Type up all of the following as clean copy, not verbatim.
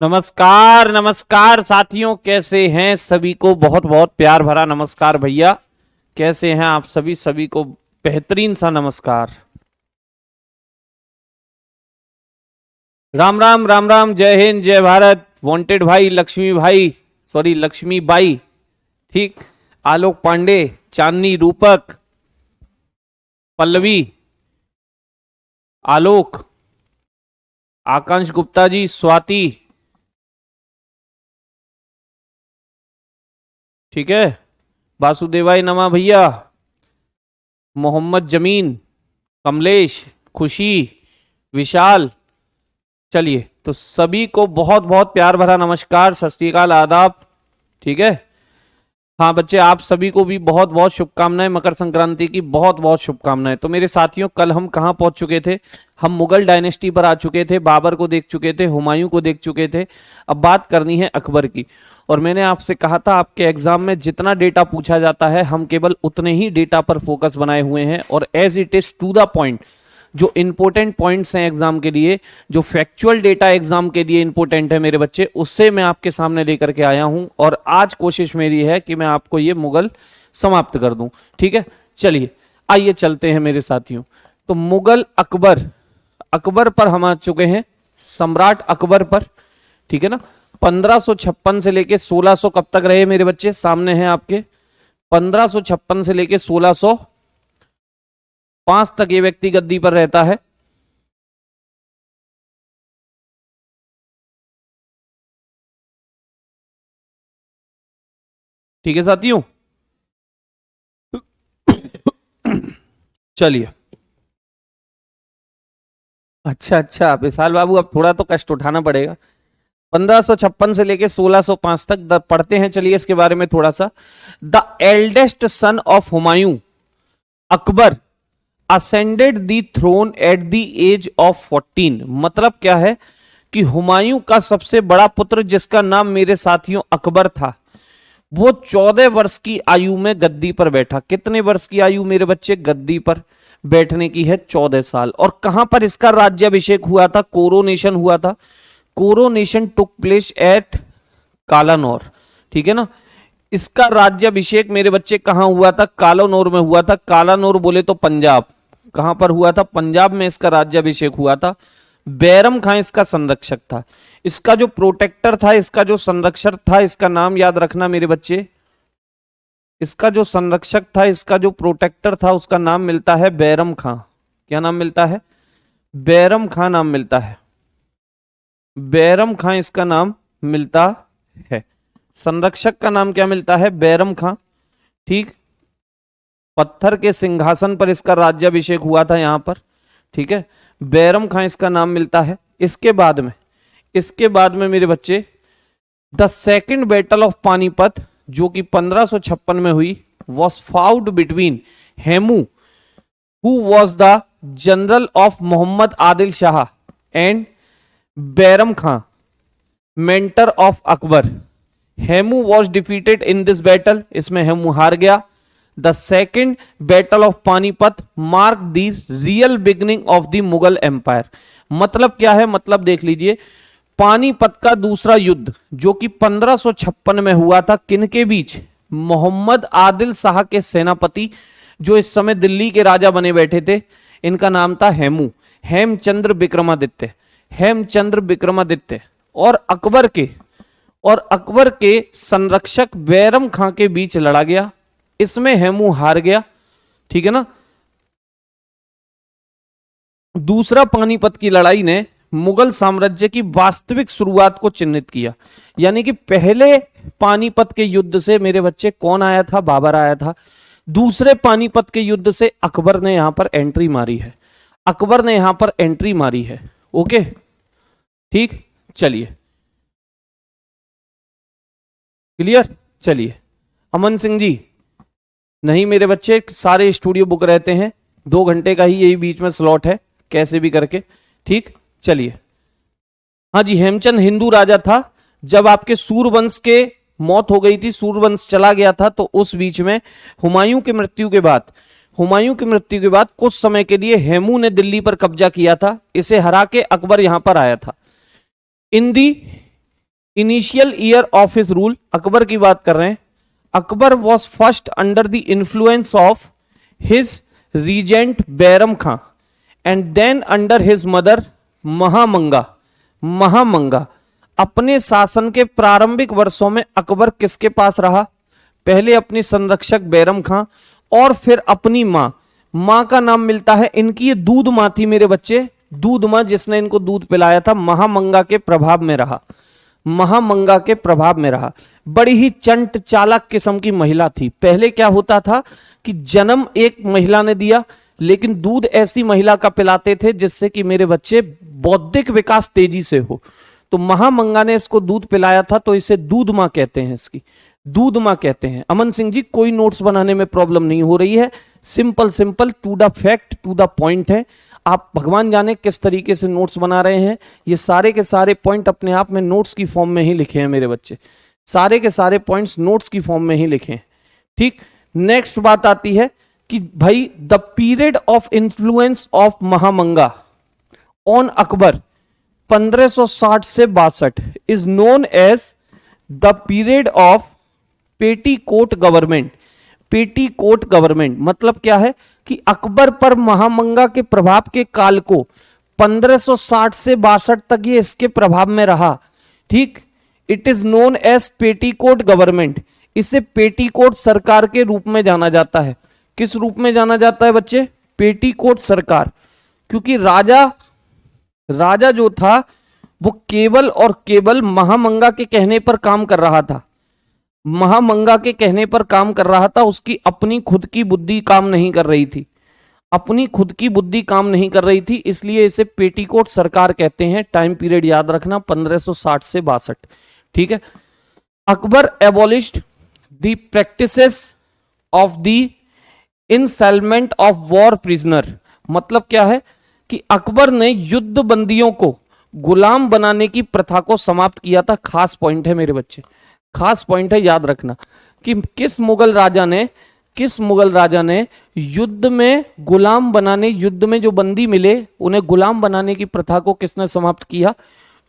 नमस्कार नमस्कार साथियों, कैसे हैं सभी को बहुत बहुत प्यार भरा नमस्कार। भैया कैसे हैं आप सभी को बेहतरीन सा नमस्कार। राम राम राम राम, जय हिंद जय भारत। वांटेड भाई लक्ष्मी भाई, सॉरी लक्ष्मी बाई, ठीक, आलोक पांडे, चांदनी रूपक, पल्लवी, आलोक, आकांश गुप्ता जी, स्वाति, ठीक है, वासुदेवाय नमः भैया, मोहम्मद जमीन, कमलेश, खुशी, विशाल। चलिए तो सभी को बहुत बहुत प्यार भरा नमस्कार, सत श्री अकाल, आदाब। ठीक है, हाँ बच्चे, आप सभी को भी बहुत बहुत शुभकामनाएं, मकर संक्रांति की बहुत बहुत शुभकामनाएं। तो मेरे साथियों, कल हम कहाँ पहुंच चुके थे? हम मुगल डायनेस्टी पर आ चुके थे, बाबर को देख चुके थे, हुमायूं को देख चुके थे। अब बात करनी है अकबर की। और मैंने आपसे कहा था आपके एग्जाम में जितना डेटा पूछा जाता है हम केवल उतने ही डेटा पर फोकस बनाए हुए हैं, और as it is to the point. जो इंपॉर्टेंट पॉइंट्स हैं एग्जाम के लिए, जो फैक्चुअल डेटा एग्जाम के लिए इंपॉर्टेंट है मेरे बच्चे, उससे मैं आपके सामने लेकर के आया हूं। और आज कोशिश मेरी है कि मैं आपको ये मुगल समाप्त कर दूं। ठीक है, चलिए आइए चलते हैं मेरे साथियों। तो मुगल अकबर, अकबर पर हम आ चुके हैं, सम्राट अकबर पर। ठीक है ना, 1556 से लेके 1600 कब तक रहे मेरे बच्चे? सामने है आपके, 1556 से लेके 1605 तक ये व्यक्ति गद्दी पर रहता है। ठीक है साथियों, चलिए। अच्छा अच्छा विशाल बाबू, अब थोड़ा तो कष्ट उठाना पड़ेगा। 1556 से लेके 1605 तक पढ़ते हैं, चलिए इसके बारे में थोड़ा सा। The eldest son of Humayun, Akbar, ascended the throne at the age of 14। मतलब क्या है कि हुमायूं का सबसे बड़ा पुत्र, जिसका नाम मेरे साथियों अकबर था, वो 14 वर्ष की आयु में गद्दी पर बैठा। कितने वर्ष की आयु मेरे बच्चे? गद्दी पर बैठने की है 14 साल। और कहां पर इसका राज्याभिषेक हुआ था? कोरोनेशन हुआ था। Coronation took place at Kalanaur. ठीक है ना, इसका राज्याभिषेक मेरे बच्चे कहां हुआ था? कालानौर में हुआ था। कालानौर बोले तो पंजाब। कहां पर हुआ था? पंजाब में इसका राज्याभिषेक हुआ था। बैरम खां इसका संरक्षक था। इसका जो प्रोटेक्टर था, इसका जो संरक्षक था, इसका नाम याद रखना मेरे बच्चे। इसका जो संरक्षक था, इसका जो प्रोटेक्टर था, उसका नाम मिलता है बैरम खां। क्या नाम मिलता है? बैरम खां नाम मिलता है। बैरम खां इसका नाम मिलता है। संरक्षक का नाम क्या मिलता है? बैरम खां। ठीक, पत्थर के सिंहासन पर इसका राज्याभिषेक हुआ था यहां पर। ठीक है, बैरम खां इसका नाम मिलता है। इसके बाद में मेरे बच्चे the second battle of Panipat, जो कि 1556 में हुई, was fought between Hemu, who was the general of Mohammad Adil Shah, and Bairam Khan, mentor of Akbar. Hemu was defeated in this battle, इसमें हेमू हार गया। The second battle of Panipat mark the real beginning of the Mughal empire. मतलब क्या है? मतलब देख लीजिए, पानीपत का दूसरा युद्ध जो कि 1556 में हुआ था, किनके बीच? मोहम्मद आदिल शाह के सेनापति, जो इस समय दिल्ली के राजा बने बैठे थे, इनका नाम था हेमू, हेमचंद्र विक्रमादित्य, हेमचंद्र विक्रमादित्य, और अकबर के संरक्षक बैरम खां के बीच लड़ा गया। इसमें हेमू हार गया। ठीक है ना, दूसरा पानीपत की लड़ाई ने मुगल साम्राज्य की वास्तविक शुरुआत को चिन्हित किया। यानी कि पहले पानीपत के युद्ध से मेरे बच्चे कौन आया था? बाबर आया था। दूसरे पानीपत के युद्ध से अकबर ने यहां पर एंट्री मारी है। अकबर ने यहां पर एंट्री मारी है। ओके, ठीक, चलिए क्लियर। चलिए, अमन सिंह जी, नहीं मेरे बच्चे, सारे स्टूडियो बुक रहते हैं, 2 घंटे का ही यही बीच में स्लॉट है, कैसे भी करके। ठीक, चलिए। हाँ जी, हेमचंद हिंदू राजा था। जब आपके सूर्यवंश के मौत हो गई थी, सूर्यवंश चला गया था, तो उस बीच में हुमायूं की मृत्यु के बाद कुछ समय के लिए हेमू ने दिल्ली पर कब्जा किया था। इसे हरा के अकबर यहां पर आया था। In the initial year of his rule, Akbar की बात कर रहे हैं, Akbar was first under the influence of his regent Bairam Khan and then under his mother Maham Anga. Maham Anga, अपने शासन के प्रारंभिक वर्षों में अकबर किसके पास रहा? पहले अपनी संरक्षक बैरम खां और फिर अपनी मां। मां का नाम मिलता है, इनकी ये दूध मां थी मेरे बच्चे, दूध मां जिसने इनको दूध पिलाया था, महामंगा के प्रभाव में रहा। महामंगा के प्रभाव में रहा। बड़ी ही चंट चालाक किस्म की महिला थी। पहले क्या होता था कि जन्म एक महिला ने दिया, लेकिन दूध ऐसी महिला का पिलाते थे जिससे कि मेरे बच्चे बौद्धिक विकास तेजी से हो। तो महामंगा ने इसको दूध पिलाया था, तो इसे दूध मां कहते हैं, इसकी दूध मां कहते हैं। अमन सिंह जी, कोई नोट्स बनाने में प्रॉब्लम नहीं हो रही है, simple simple to the fact to the point है। आप भगवान जाने किस तरीके से नोट्स बना रहे हैं, ये सारे के सारे पॉइंट अपने आप में नोट्स की फॉर्म में ही लिखे हैं मेरे बच्चे, सारे के सारे पॉइंट्स नोट्स की फॉर्म में ही लिखे हैं। ठीक, नेक्स्ट बात आती है कि भाई the period of influence of Maham Anga on Akbar 1560 से 62 is known as the period of petticoat government. Petticoat government मतलब क्या है कि अकबर पर महामंगा के प्रभाव के काल को 1560 से 62 तक ये इसके प्रभाव में रहा। ठीक, it is known as petticoat government. इसे पेटीकोट सरकार के रूप में जाना जाता है। किस रूप में जाना जाता है बच्चे? पेटीकोट सरकार। क्योंकि राजा जो था वो केवल और केवल महामंगा के कहने पर काम कर रहा था। महामंगा के कहने पर काम कर रहा था, उसकी अपनी खुद की बुद्धि काम नहीं कर रही थी, अपनी खुद की बुद्धि काम नहीं कर रही थी, इसलिए इसे पेटीकोट सरकार कहते हैं। टाइम पीरियड याद रखना 1560 से 62। ठीक है, Akbar abolished the practices of the enslavement of war prisoner. मतलब क्या है कि अकबर ने युद्ध बंदियों को गुलाम बनाने की प्रथा को समाप्त किया था। खास पॉइंट है मेरे बच्चे, खास पॉइंट है, याद रखना कि किस मुगल राजा ने युद्ध में गुलाम बनाने, युद्ध में जो बंदी मिले उन्हें गुलाम बनाने की प्रथा को किसने समाप्त किया?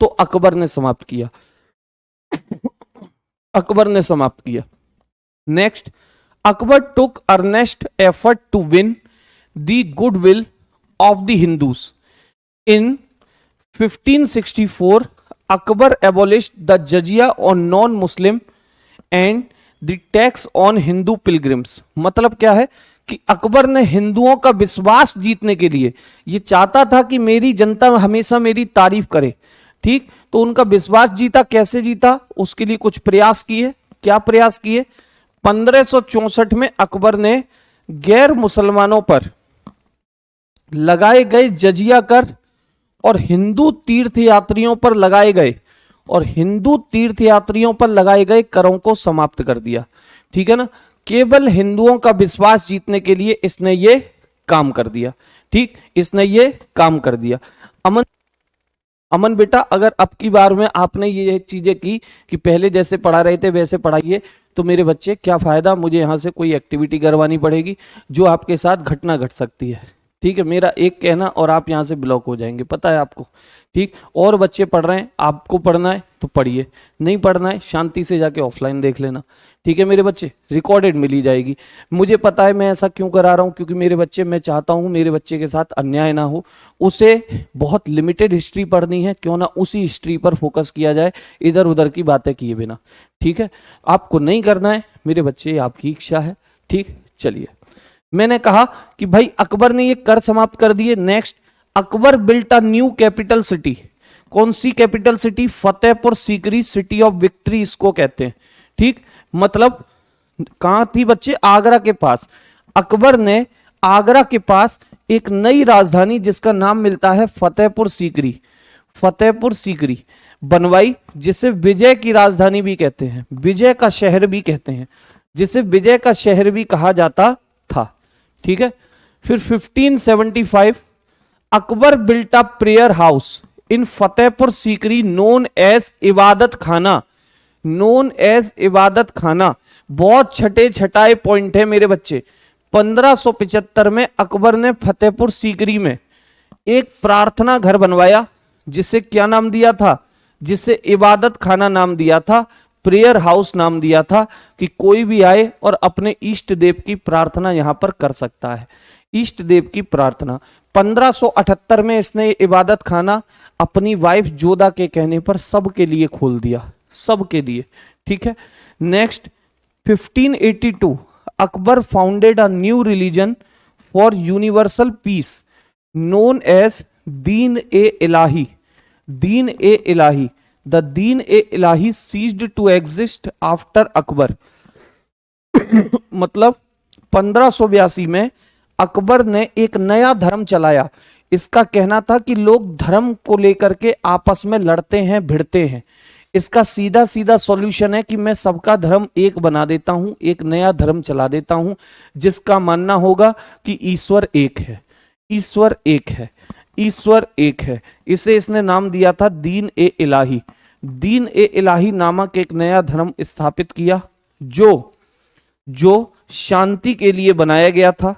तो अकबर ने समाप्त किया। अकबर ने समाप्त किया। Next, Akbar took earnest effort to win the goodwill of the Hindus. In 1564 Akbar abolished the jizya on non-Muslim and the tax on Hindu pilgrims। मतलब क्या है कि अकबर ने हिंदुओं का विश्वास जीतने के लिए, ये चाहता था कि मेरी जनता हमेशा मेरी तारीफ करे। ठीक, तो उनका विश्वास जीता। कैसे जीता? उसके लिए कुछ प्रयास किए। क्या प्रयास किए? 1564 में अकबर ने गैर मुसलमानों पर लगाए गए जजिया कर और हिंदू तीर्थयात्रियों पर लगाए गए करों को समाप्त कर दिया। ठीक है ना, केवल हिंदुओं का विश्वास जीतने के लिए इसने ये काम कर दिया। ठीक, इसने ये काम कर दिया। अमन बेटा, अगर अब की बार में आपने ये चीजें की कि पहले जैसे पढ़ा रहे थे वैसे पढ़ाइए, तो मेरे बच्चे क्या फायदा, मुझे यहां से कोई एक्टिविटी करवानी पड़ेगी जो आपके साथ घटना घट सकती है। ठीक है, मेरा एक कहना और आप यहां से ब्लॉक हो जाएंगे, पता है आपको। ठीक, और बच्चे पढ़ रहे हैं, आपको पढ़ना है तो पढ़िए, नहीं पढ़ना है शांति से जाके ऑफलाइन देख लेना। ठीक है मेरे बच्चे, रिकॉर्डेड मिली जाएगी। मुझे पता है मैं ऐसा क्यों करा रहा हूं, क्योंकि मेरे बच्चे, मैं चाहता हूं मेरे बच्चे के साथ अन्याय ना हो। उसे बहुत लिमिटेड हिस्ट्री पढ़नी है, क्यों ना उसी हिस्ट्री पर फोकस किया जाए, इधर उधर की बातें किए बिना। ठीक है, आपको नहीं करना है मेरे बच्चे, आपकी इच्छा है। ठीक, चलिए, मैंने कहा कि भाई अकबर ने ये कर समाप्त कर दिए। Next, Akbar built a new capital city. कौन सी capital city? Fatehpur Sikri, city of victory इसको कहते हैं। ठीक, मतलब कहां थी बच्चे? आगरा के पास। अकबर ने आगरा के पास एक नई राजधानी जिसका नाम मिलता है फतेहपुर सीकरी, फतेहपुर सीकरी बनवाई, जिसे विजय की राजधानी भी कहते हैं, विजय का शहर भी कहते हैं, जिसे विजय का शहर भी कहा जाता था। ठीक है, फिर 1575 Akbar built a prayer house in Fatehpur Sikri known as Ibadat Khana, known as Ibadat खाना। बहुत छटाए पॉइंट है मेरे बच्चे। 1575 में अकबर ने फतेहपुर सीकरी में एक प्रार्थना घर बनवाया, जिसे क्या नाम दिया था? जिसे इबादत खाना नाम दिया था, प्रेयर हाउस नाम दिया था, कि कोई भी आए और अपने इष्ट देव की प्रार्थना यहां पर कर सकता है। इष्ट देव की प्रार्थना 1578 में इसने इबादत खाना अपनी वाइफ जोधा के कहने पर सबके लिए खोल दिया, सबके लिए। ठीक है, next 1582 Akbar founded a new religion for universal peace known as Din e Ilahi. Din e Ilahi, the Din e Ilahi ceased to exist after Akbar. मतलब 1582 में अकबर ने एक नया धर्म चलाया। इसका कहना था कि लोग धर्म को लेकर के आपस में लड़ते हैं, भिड़ते हैं। इसका सीधा सीधा सॉल्यूशन है कि मैं सबका धर्म एक बना देता हूं, एक नया धर्म चला देता हूं, जिसका मानना होगा कि ईश्वर एक है, ईश्वर एक है, ईश्वर एक है। इसे इसने नाम दिया था दीन ए इलाही। दीन ए इलाही नामक एक नया धर्म स्थापित किया जो शांति के लिए बनाया गया था।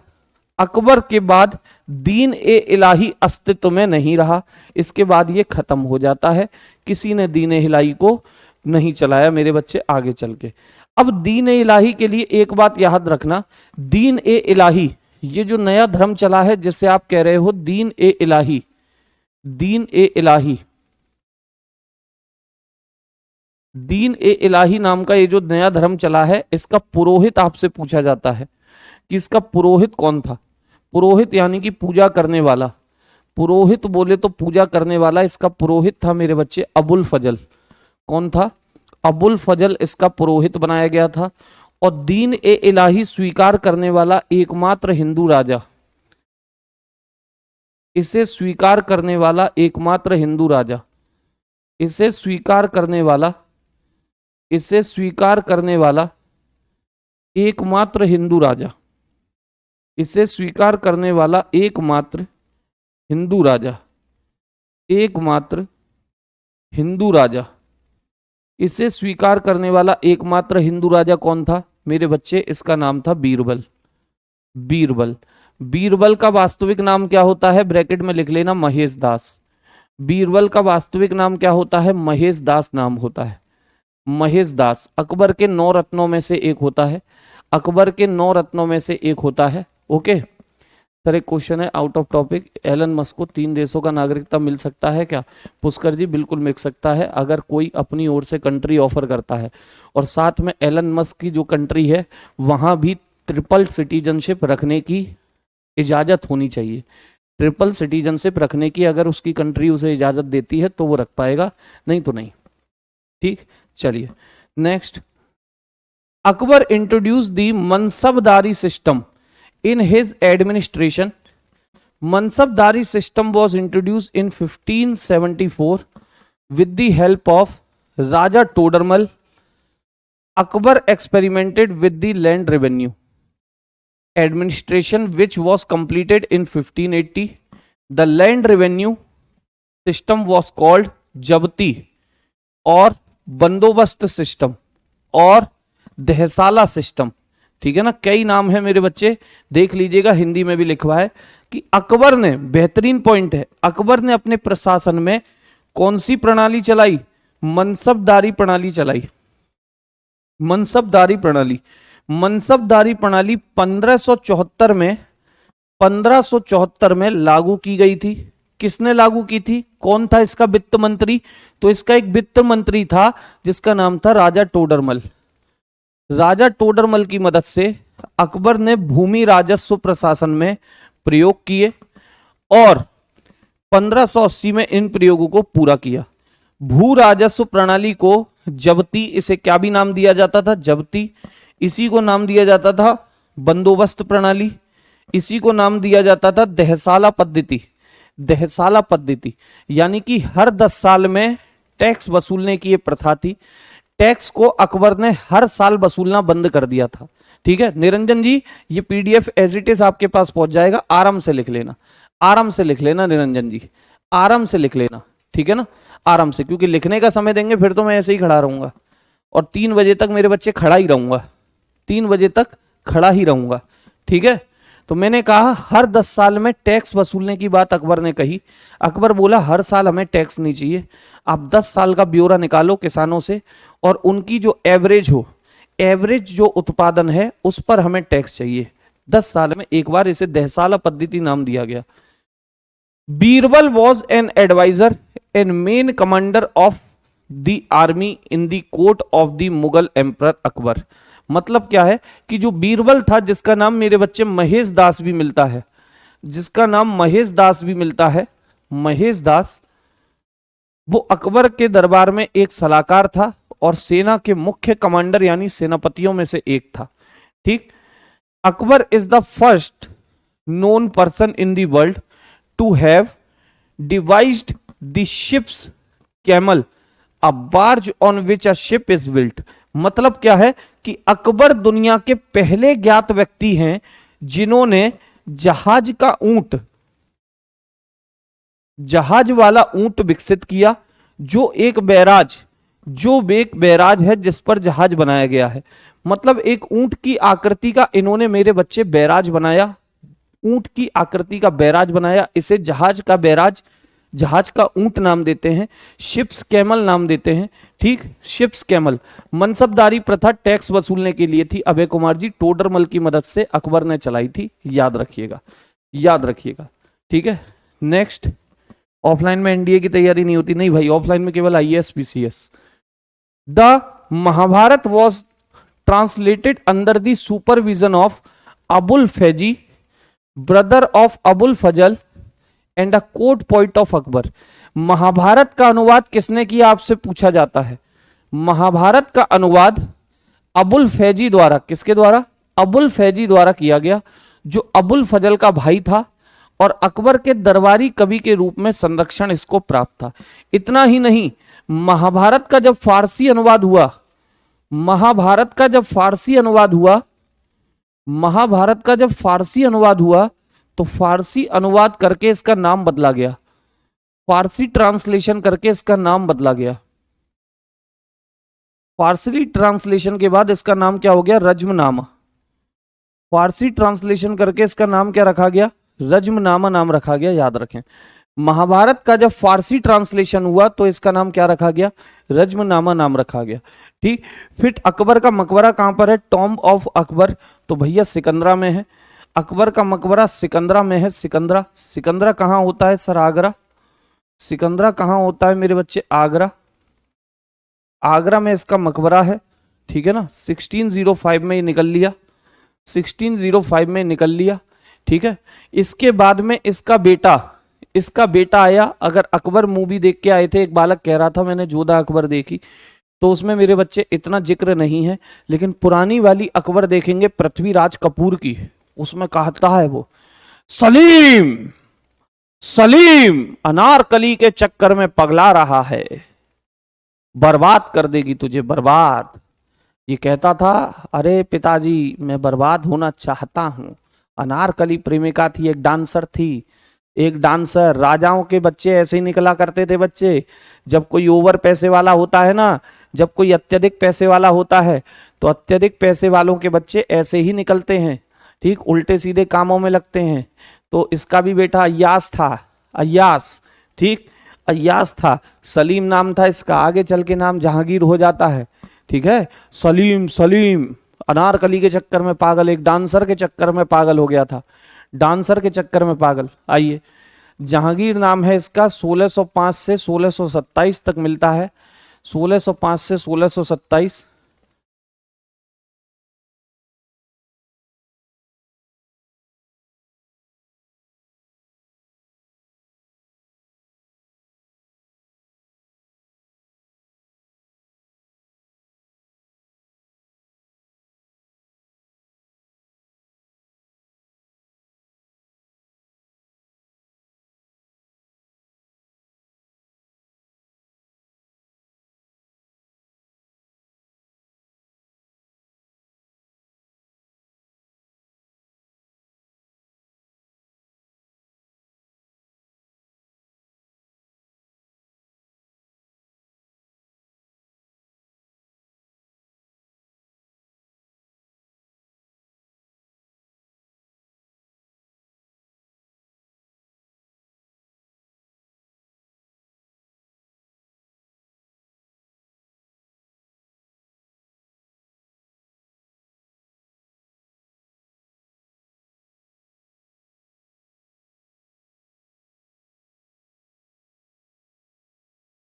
अकबर के बाद दीन ए इलाही अस्तित्व में नहीं रहा, इसके बाद ये खत्म हो जाता है। किसी ने दीन ए इलाही को नहीं चलाया मेरे बच्चे आगे चल के। अब दीन ए इलाही के लिए एक बात याद रखना, दीन ए इलाही ये जो नया धर्म चला है जिसे आप कह रहे हो दीन ए इलाही, दीन ए इलाही, दीन ए इलाही नाम का ये जो नया धर्म चला है, इसका पुरोहित आपसे पूछा जाता है कि इसका पुरोहित कौन था। पुरोहित यानी कि पूजा करने वाला। पुरोहित बोले तो पूजा करने वाला। इसका पुरोहित था मेरे बच्चे अबुल फजल। कौन था? अबुल फजल इसका पुरोहित बनाया गया था। और दीन ए इलाही स्वीकार करने वाला एकमात्र हिंदू राजा, इसे स्वीकार करने वाला एकमात्र हिंदू राजा, इसे स्वीकार करने वाला, इसे स्वीकार करने वाला एकमात्र हिंदू राजा, इसे स्वीकार करने वाला एकमात्र हिंदू राजा, एकमात्र हिंदू राजा, इसे स्वीकार करने वाला एकमात्र हिंदू राजा कौन था मेरे बच्चे? इसका नाम था बीरबल। बीरबल। बीरबल का वास्तविक नाम क्या होता है? ब्रैकेट में लिख लेना, महेश दास। बीरबल का वास्तविक नाम क्या होता है? महेश दास नाम होता है। महेश दास अकबर के 9 रत्नों में से एक होता है। अकबर के 9 रत्नों में से एक होता है। ओके सर, एक क्वेश्चन है out of topic, Elon Musk को 3 देशों का नागरिकता मिल सकता है क्या? पुष्कर जी बिल्कुल मिल सकता है, अगर कोई अपनी ओर से कंट्री ऑफर करता है। और साथ में एलन मस्क की जो कंट्री है वहां भी ट्रिपल सिटीजनशिप रखने की इजाजत होनी चाहिए। ट्रिपल सिटीजनशिप रखने की अगर उसकी कंट्री उसे इजाजत देती है तो वो रख पाएगा, नहीं तो नहीं। ठीक, चलिए next. Akbar introduce the मनसबदारी system in his administration. Mansabdari system was introduced in 1574 with the help of Raja Todermal. Akbar experimented with the land revenue administration which was completed in 1580. The land revenue system was called जब्ती और बंदोबस्त system और दहसाला system. ठीक है ना, कई नाम है मेरे बच्चे, देख लीजिएगा, हिंदी में भी लिखवा है कि अकबर ने, बेहतरीन पॉइंट है, अकबर ने अपने प्रशासन में कौन सी प्रणाली चलाई? मनसबदारी प्रणाली चलाई। मनसबदारी प्रणाली। मनसबदारी प्रणाली 1574 में लागू की गई थी। किसने लागू की थी? कौन था इसका वित्त मंत्री? तो इसका एक वित्त मंत्री था जिसका नाम था राजा टोडरमल। राजा टोडरमल की मदद से अकबर ने भूमि राजस्व प्रशासन में प्रयोग किए और 1580 में इन प्रयोगों को पूरा किया। भू राजस्व प्रणाली को जब्ती, इसे क्या भी नाम दिया जाता था? जब्ती। इसी को नाम दिया जाता था बंदोबस्त प्रणाली। इसी को नाम दिया जाता था दहसाला पद्धति। दहसाला पद्धति यानी कि हर 10 साल में टैक्स वसूलने की ये प्रथा थी। टैक्स को अकबर ने हर साल वसूलना बंद कर दिया था। ठीक है निरंजन जी, ये पीडीएफ एज इट इज आपके पास पहुंच जाएगा, आराम से लिख लेना, आराम से लिख लेना निरंजन जी, आराम से लिख लेना। ठीक है ना, आराम से, क्योंकि लिखने का समय देंगे फिर तो मैं ऐसे ही खड़ा रहूंगा और 3 बजे तक मेरे बच्चे खड़ा ही रहूंगा, 3 बजे तक खड़ा ही रहूंगा। ठीक है, तो मैंने कहा हर 10 साल में टैक्स वसूलने की बात अकबर ने कही। अकबर बोला हर साल हमें टैक्स नहीं चाहिए, आप 10 साल का ब्यौरा निकालो किसानों से और उनकी जो एवरेज हो, एवरेज जो उत्पादन है उस पर हमें टैक्स चाहिए 10 साल में एक बार। इसे दहसाला पद्धति नाम दिया गया। Birbal was an advisor and main commander of the army in the court of the Mughal emperor Akbar. मतलब क्या है कि जो बीरबल था, जिसका नाम मेरे बच्चे महेश दास भी मिलता है, जिसका नाम महेश दास भी मिलता है, महेश दास, वो अकबर के दरबार में एक सलाहकार था और सेना के मुख्य कमांडर यानी सेनापतियों में से एक था। ठीक। Akbar is the first known person in the world to have devised the ship's camel, a barge on which a ship is built। मतलब क्या है कि अकबर दुनिया के पहले ज्ञात व्यक्ति हैं जिन्होंने जहाज का ऊंट, जहाज वाला ऊंट विकसित किया, जो एक बैराज है जिस पर जहाज बनाया गया है। मतलब एक ऊंट की आकृति का इन्होंने मेरे बच्चे बैराज बनाया, ऊंट की आकृति का बैराज बनाया, इसे जहाज का बैराज, जहाज का ऊंट नाम देते हैं, शिप्स कैमल नाम देते हैं। ठीक, शिप्स कैमल। मनसबदारी प्रथा टैक्स वसूलने के लिए थी, अभय कुमार जी, टोडरमल की मदद से अकबर ने चलाई थी, याद रखिएगा, याद रखिएगा। ठीक है, नेक्स्ट। ऑफलाइन में एनडीए की तैयारी नहीं होती? नहीं भाई, ऑफलाइन में केवल IAS PCS. The Mahabharat was translated under the supervision of Abul Faizi, brother of Abul Fazal and a court poet of Akbar. Mahabharat का अनुवाद किसने किया आपसे पूछा जाता है। महाभारत का अनुवाद अबुल फैजी द्वारा, किसके द्वारा? अबुल फैजी द्वारा किया गया, जो अबुल फजल का भाई था और अकबर के दरबारी कवि के रूप में संरक्षण इसको प्राप्त था। इतना ही नहीं, महाभारत का जब फारसी अनुवाद हुआ, महाभारत का जब फारसी अनुवाद हुआ, महाभारत का जब फारसी अनुवाद हुआ तो फारसी अनुवाद करके इसका नाम बदला गया, फारसी ट्रांसलेशन करके इसका नाम बदला गया। फारसी ट्रांसलेशन के बाद इसका नाम क्या हो गया? रज्मनामा। फारसी ट्रांसलेशन करके इसका नाम क्या रखा गया? रज्मनामा नाम रखा गया, याद रखें। महाभारत का जब फारसी ट्रांसलेशन हुआ तो इसका नाम क्या रखा गया? रज्मनामा नाम रखा गया। ठीक। फिर अकबर का मकबरा कहां पर है? टॉम्ब ऑफ अकबर, तो भैया सिकंदरा में है। अकबर का मकबरा सिकंदरा में है। सिकंदरा, सिकंदरा कहां होता है सर? आगरा। सिकंदरा कहां होता है मेरे बच्चे? आगरा। आगरा में इसका मकबरा है। ठीक है ना, 1605 में निकल लिया, 1605 में निकल लिया। ठीक है, इसके बाद में इसका बेटा आया। अगर अकबर मूवी देख के आए थे, एक बालक कह रहा था मैंने जोधा अकबर देखी, तो उसमें मेरे बच्चे इतना जिक्र नहीं है, लेकिन पुरानी वाली अकबर देखेंगे पृथ्वीराज कपूर की, उसमें कहता है वो, सलीम सलीम अनारकली के चक्कर में पगला रहा है, बर्बाद कर देगी तुझे, बर्बाद। ये कहता था, अरे पिताजी मैं बर्बाद होना चाहता हूं। अनारकली प्रेमिका थी, एक डांसर थी, एक डांसर। राजाओं के बच्चे ऐसे ही निकला करते थे बच्चे। जब कोई ओवर पैसे वाला होता है ना, जब कोई अत्यधिक पैसे वाला होता है, तो अत्यधिक पैसे वालों के बच्चे ऐसे ही निकलते हैं। ठीक, उल्टे सीधे कामों में लगते हैं। तो इसका भी बेटा अय्यास था, अय्यास। ठीक, अय्यास था, सलीम नाम था इसका, आगे चल के नाम जहांगीर हो जाता है। ठीक है, सलीम सलीम अनारकली के चक्कर में पागल, एक डांसर के चक्कर में पागल हो गया था, डांसर के चक्कर में पागल। आइए, जहांगीर नाम है इसका, 1605 से 1627 तक मिलता है, 1605 से 1627।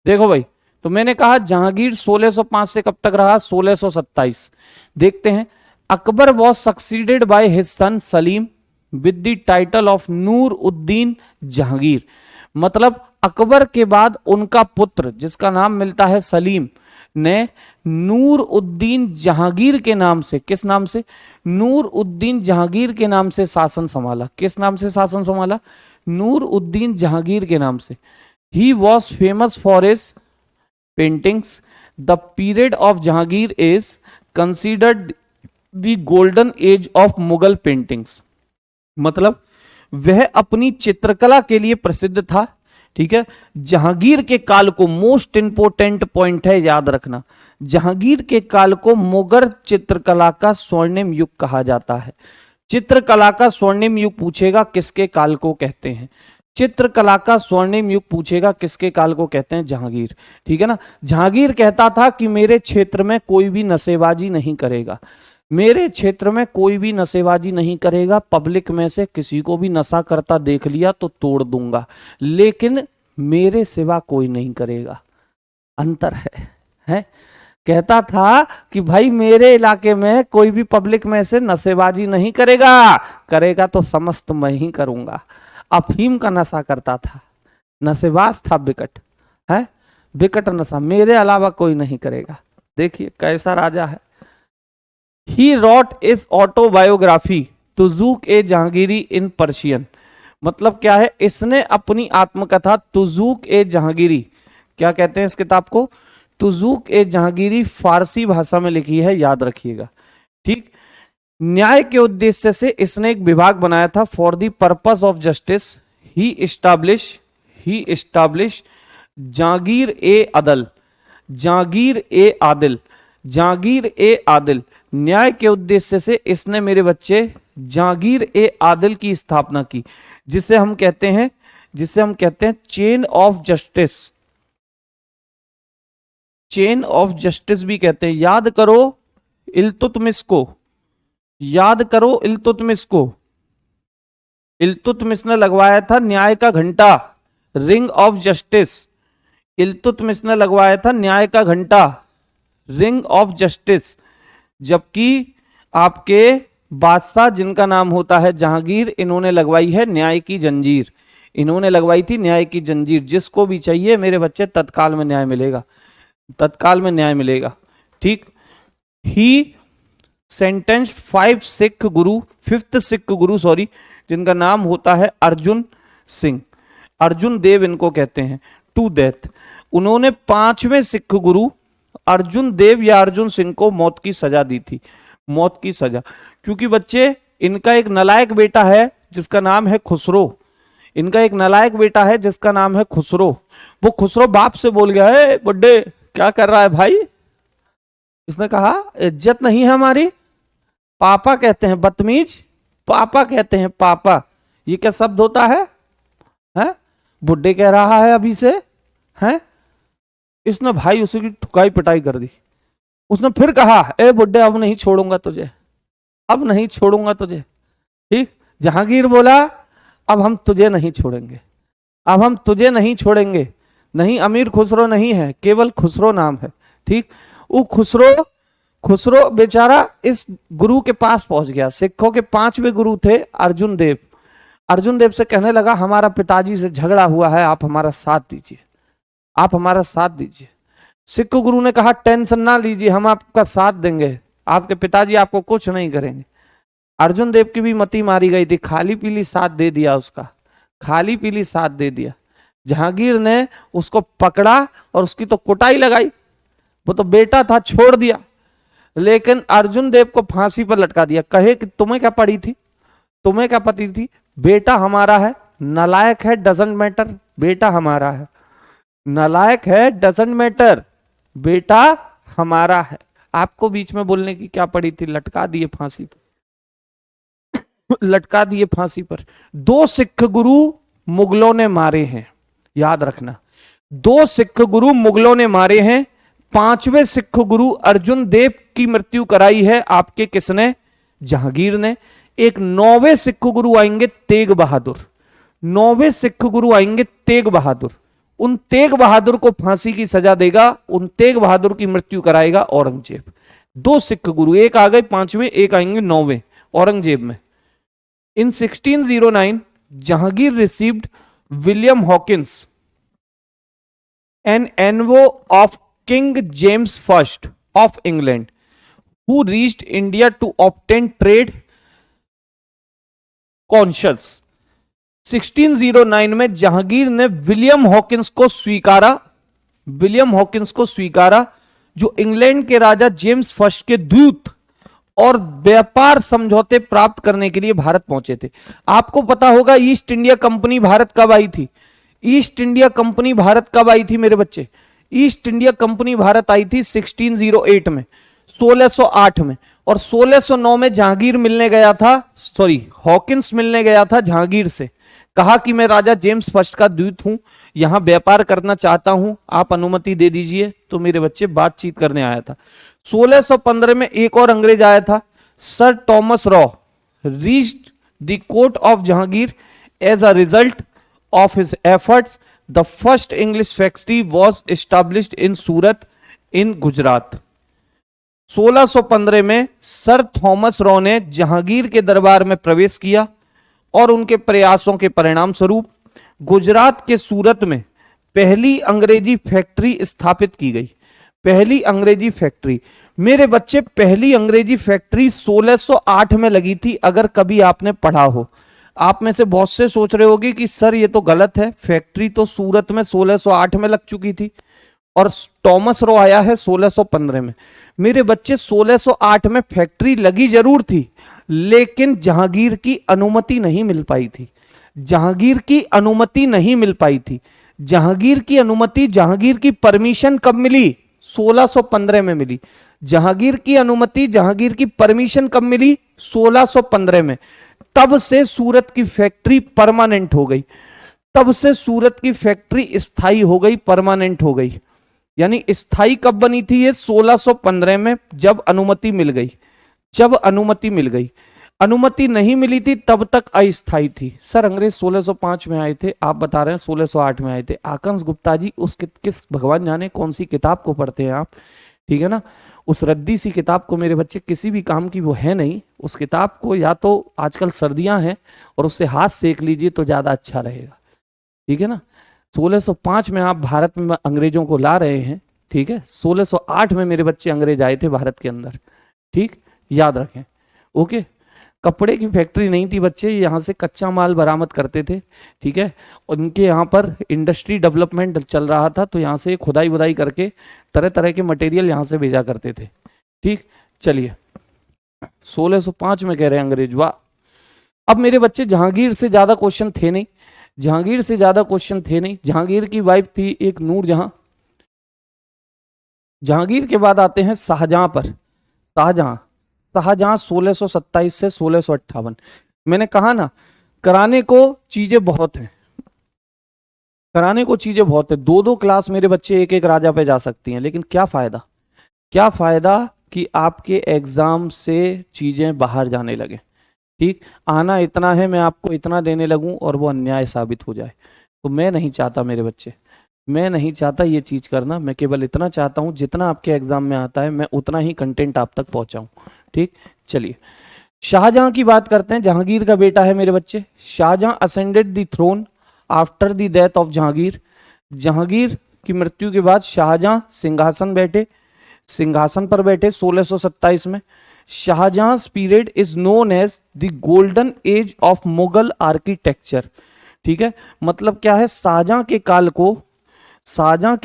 देखो भाई, तो मैंने कहा जहांगीर 1605 से कब तक रहा, 1627। देखते हैं, Akbar was succeeded by his son Salim with the title of Nur Uddin Jahangir. मतलब अकबर के बाद उनका पुत्र जिसका नाम मिलता है सलीम ने नूर उद्दीन जहांगीर के नाम से, किस नाम से, नूर उद्दीन जहांगीर के नाम से शासन संभाला। किस नाम से शासन संभाला, नूर उद्दीन जहांगीर के नाम से। He was famous for his paintings. The period of Jahangir is considered the golden age of Mughal paintings. मतलब वह अपनी चित्रकला के लिए प्रसिद्ध था। ठीक है, जहांगीर के काल को, मोस्ट इंपोर्टेंट पॉइंट है याद रखना, जहांगीर के काल को मुगल चित्रकला का स्वर्णिम युग कहा जाता है। चित्रकला का स्वर्णिम युग पूछेगा किसके काल को कहते हैं, चित्रकला का स्वर्णिम युग पूछेगा किसके काल को कहते हैं, जहांगीर। ठीक है ना, जहांगीर कहता था कि मेरे क्षेत्र में कोई भी नशेबाजी नहीं करेगा, मेरे क्षेत्र में कोई भी नशेबाजी नहीं करेगा, पब्लिक में से किसी को भी नशा करता देख लिया तो तोड़ दूंगा, लेकिन मेरे सिवा कोई नहीं करेगा। अंतर है? कहता था कि भाई मेरे इलाके में कोई भी पब्लिक में से नशेबाजी नहीं करेगा, करेगा तो समस्त मैं ही करूंगा। अफीम का नशा करता था, नशेबाज था विकट, है विकट नशा, मेरे अलावा कोई नहीं करेगा। देखिए कैसा राजा है। He wrote his autobiography Tuzuk e Jahangiri in Persian. मतलब क्या है, इसने अपनी आत्मकथा तुजूक ए जहांगीरी, क्या कहते हैं इस किताब को, तुजूक ए जहांगीरी, फारसी भाषा में लिखी है, याद रखिएगा। ठीक, न्याय के उद्देश्य से इसने एक विभाग बनाया था, for the purpose of justice he establish Jahangir e Adl, Jahangir ए आदिल, जहांगीर ए आदिल। न्याय के उद्देश्य से इसने मेरे बच्चे जहांगीर ए आदिल की स्थापना की, जिसे हम कहते हैं chain of justice, chain of justice भी कहते हैं। याद करो इल्तुतमिश को, याद करो इल्तुतमिश को। इल्तुतमिश ने लगवाया था न्याय का घंटा, रिंग ऑफ जस्टिस। इल्तुतमिश ने लगवाया था न्याय का घंटा, रिंग ऑफ जस्टिस। जबकि आपके बादशाह जिनका नाम होता है जहांगीर, इन्होंने लगवाई है न्याय की जंजीर, इन्होंने लगवाई थी न्याय की जंजीर। जिसको भी चाहिए मेरे बच्चे तत्काल में न्याय मिलेगा, तत्काल में न्याय मिलेगा। ठीक, ही सेंटेंस 5 सिख गुरु, 5th सिख गुरु सॉरी, जिनका नाम होता है अर्जुन सिंह, अर्जुन देव इनको कहते हैं, टू डेथ। उन्होंने 5वें सिख गुरु अर्जुन देव या अर्जुन सिंह को मौत की सजा दी थी, मौत की सजा। क्योंकि बच्चे इनका एक नलायक बेटा है जिसका नाम है खुसरो, इनका एक नलायक बेटा है जिसका नाम है खुसरो। वो खुसरो बाप से बोल गया है, बुड्ढे क्या कर रहा है भाई, इसने कहा इज्जत नहीं है हमारी, पापा कहते हैं बदतमीज, पापा कहते हैं पापा, ये क्या शब्द होता है? बुड्ढे कह रहा है अभी से, हैं? इसने भाई उसी की ठुकाई पिटाई कर दी। उसने फिर कहा ए बुड्ढे अब नहीं छोड़ूंगा तुझे, अब नहीं छोड़ूंगा तुझे। ठीक, जहांगीर बोला अब हम तुझे नहीं छोड़ेंगे, अब हम तुझे नहीं छोड़ेंगे। नहीं, अमीर खुसरो नहीं है, केवल खुसरो नाम है। ठीक, वो खुसरो बेचारा इस गुरु के पास पहुंच गया। सिखों के 5वें गुरु थे अर्जुन देव। अर्जुन देव से कहने लगा हमारा पिताजी से झगड़ा हुआ है, आप हमारा साथ दीजिए, आप हमारा साथ दीजिए। सिख गुरु ने कहा टेंशन ना लीजिए, हम आपका साथ देंगे, आपके पिताजी आपको कुछ नहीं करेंगे। अर्जुन देव की भी मती मारी गई थी, खाली पीली साथ दे दिया उसका, खाली पीली साथ दे दिया। जहांगीर ने उसको पकड़ा और उसकी तो कुटाई लगाई, वो तो बेटा था छोड़ दिया, लेकिन अर्जुन देव को फांसी पर लटका दिया। कहे कि तुम्हें क्या पड़ी थी, तुम्हें क्या पड़ी थी, बेटा हमारा है, नालायक है डजंट मैटर, बेटा हमारा है, नालायक है डजंट मैटर, बेटा हमारा है। आपको बीच में बोलने की क्या पड़ी थी, लटका दिए फांसी पर, लटका दिए फांसी पर। 2 सिख गुरु मुगलों ने मारे हैं, याद रखना, 2 सिख गुरु मुगलों ने मारे हैं। 5वें सिख गुरु अर्जुन देव की मृत्यु कराई है आपके किसने, जहांगीर ने। एक 9वें सिख गुरु आएंगे तेग बहादुर, 9वें सिख गुरु आएंगे तेग बहादुर, उन तेग बहादुर को फांसी की सजा देगा, उन तेग बहादुर की मृत्यु कराएगा औरंगजेब। दो सिख गुरु, एक आ गए 5वें, एक आएंगे 9वें औरंगजेब में। In 1609 Jahangir received William Hawkins an envoy of King James first of England who reached India to obtain trade concessions. 1609 में जहांगीर ने विलियम हॉकिंस को स्वीकारा, विलियम हॉकिंस को स्वीकारा जो इंग्लैंड के राजा जेम्स फर्स्ट के दूत और व्यापार समझौते प्राप्त करने के लिए भारत पहुंचे थे। आपको पता होगा ईस्ट इंडिया कंपनी भारत कब आई थी? ईस्ट इंडिया कंपनी भारत कब आई थी मेरे बच्चे? ईस्ट इंडिया कंपनी भारत आई थी 1608 में, 1608 में, और 1609 में जहांगीर मिलने गया था, सॉरी हॉकिंस मिलने गया था जहांगीर से, कहा कि मैं राजा जेम्स फर्स्ट का दूत हूं, यहां व्यापार करना चाहता हूं, आप अनुमति दे दीजिए। तो मेरे बच्चे बातचीत करने आया था। 1615 में एक और अंग्रेज आया था, sir Thomas Roe reached the court of Jahangir as a result of his efforts the first English factory was established in Surat in Gujarat. 1615 में सर थॉमस रॉ ने जहांगीर के दरबार में प्रवेश किया और उनके प्रयासों के परिणाम स्वरूप गुजरात के सूरत में पहली अंग्रेजी फैक्ट्री स्थापित की गई। पहली अंग्रेजी फैक्ट्री मेरे बच्चे, पहली अंग्रेजी फैक्ट्री 1608 में लगी थी। अगर कभी आपने पढ़ा हो, आप में से बहुत से सोच रहे होगे कि सर ये तो गलत है, फैक्ट्री तो सूरत में 1608 में लग चुकी थी और थॉमस रॉ आया है 1615 में। मेरे बच्चे 1608 में फैक्ट्री लगी जरूर थी, लेकिन जहांगीर की अनुमति नहीं मिल पाई थी। जहांगीर की अनुमति नहीं मिल पाई थी। जहांगीर की अनुमति, जहांगीर की परमिशन कब मिली? 1615 में मिली। जहांगीर की अनुमति, जहांगीर की परमिशन कब मिली? 1615 में। तब से सूरत की फैक्ट्री परमानेंट हो गई। तब से सूरत की फैक्ट्री स्थायी हो गई, परमानेंट हो गई। यानी स्थायी कब बनी थी ये? 1615 में, जब अनुमति मिल गई। जब अनुमति मिल गई, अनुमति नहीं मिली थी तब तक अस्थायी थी। सर अंग्रेज 1605 में आए थे, आप बता रहे हैं 1608 में आए थे। आकांश गुप्ता जी, उस किस भगवान जाने कौन सी किताब को पढ़ते हैं आप, ठीक है ना? उस रद्दी सी किताब को मेरे बच्चे, किसी भी काम की वो है नहीं। उस किताब को या तो आजकल सर्दियां हैं और उससे हाथ सेक लीजिए तो ज्यादा अच्छा रहेगा, ठीक है ना? 1605 में आप भारत में अंग्रेजों को ला रहे हैं, ठीक है? 1608 में मेरे बच्चे अंग्रेज आए थे भारत के अंदर, ठीक, याद रखें। ओके, कपड़े की फैक्ट्री नहीं थी बच्चे, यहाँ से कच्चा माल बरामद करते थे, ठीक है? उनके यहाँ पर इंडस्ट्री डेवलपमेंट चल रहा था, तो यहाँ से खुदाई वुदाई करके तरह तरह के मटेरियल यहाँ से भेजा करते थे, ठीक। चलिए 1605 में कह रहे हैं अंग्रेज, वाह। अब मेरे बच्चे जहांगीर से ज्यादा क्वेश्चन थे नहीं, जहांगीर से ज्यादा क्वेश्चन थे नहीं। जहांगीर की वाइफ थी एक नूरजहां। जहांगीर के बाद आते हैं शाहजहां पर। शाहजहां 1627 से 1658। मैंने कहा ना, कराने को चीजें बहुत हैं, कराने को चीजें बहुत है। दो दो क्लास मेरे बच्चे एक एक राजा पे जा सकती हैं, लेकिन क्या फायदा? क्या फायदा कि आपके एग्जाम से चीजें बाहर जाने लगे, ठीक। आना इतना है, मैं आपको इतना देने लगूं और वो अन्याय साबित हो जाए, तो मैं नहीं चाहता मेरे बच्चे, मैं नहीं चाहता ये चीज करना। मैं केवल इतना चाहता हूं जितना आपके एग्जाम में आता है मैं उतना ही कंटेंट आप तक पहुंचाऊं, ठीक। चलिए शाहजहां की बात करते हैं। जहांगीर का बेटा है मेरे बच्चे। Shahjahan ascended the throne after the death of Jahangir. Jahangir की मृत्यु के बाद शाहजहां सिंहासन पर बैठे 1627 में। Shahjahan period is known as the golden age of Mughal architecture, ठीक है। मतलब क्या है? शाहजहां के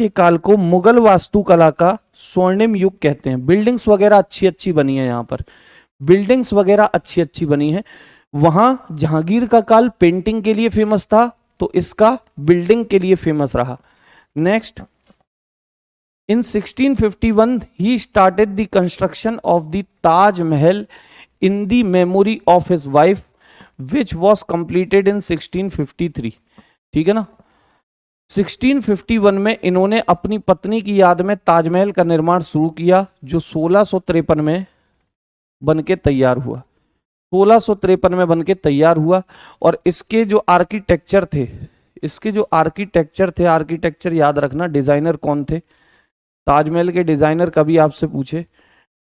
काल को मुगल वास्तुकला का स्वर्णिम युग कहते हैं। बिल्डिंग्स वगैरह अच्छी अच्छी बनी है, यहाँ पर बिल्डिंग्स वगैरह अच्छी अच्छी बनी है। वहां जहांगीर का काल पेंटिंग के लिए फेमस था, तो इसका बिल्डिंग के लिए फेमस रहा। Next, in 1651 he started the construction of the Taj Mahal in the memory of his wife which was completed in 1653, ठीक है ना। 1651 में इन्होंने अपनी पत्नी की याद में ताजमहल का निर्माण शुरू किया, जो 1653 में बनके तैयार हुआ। 1653 में बनके तैयार हुआ। और इसके जो आर्किटेक्चर थे, इसके जो आर्किटेक्चर थे, आर्किटेक्चर याद रखना, डिजाइनर कौन थे, ताजमहल के डिजाइनर कभी आपसे पूछे,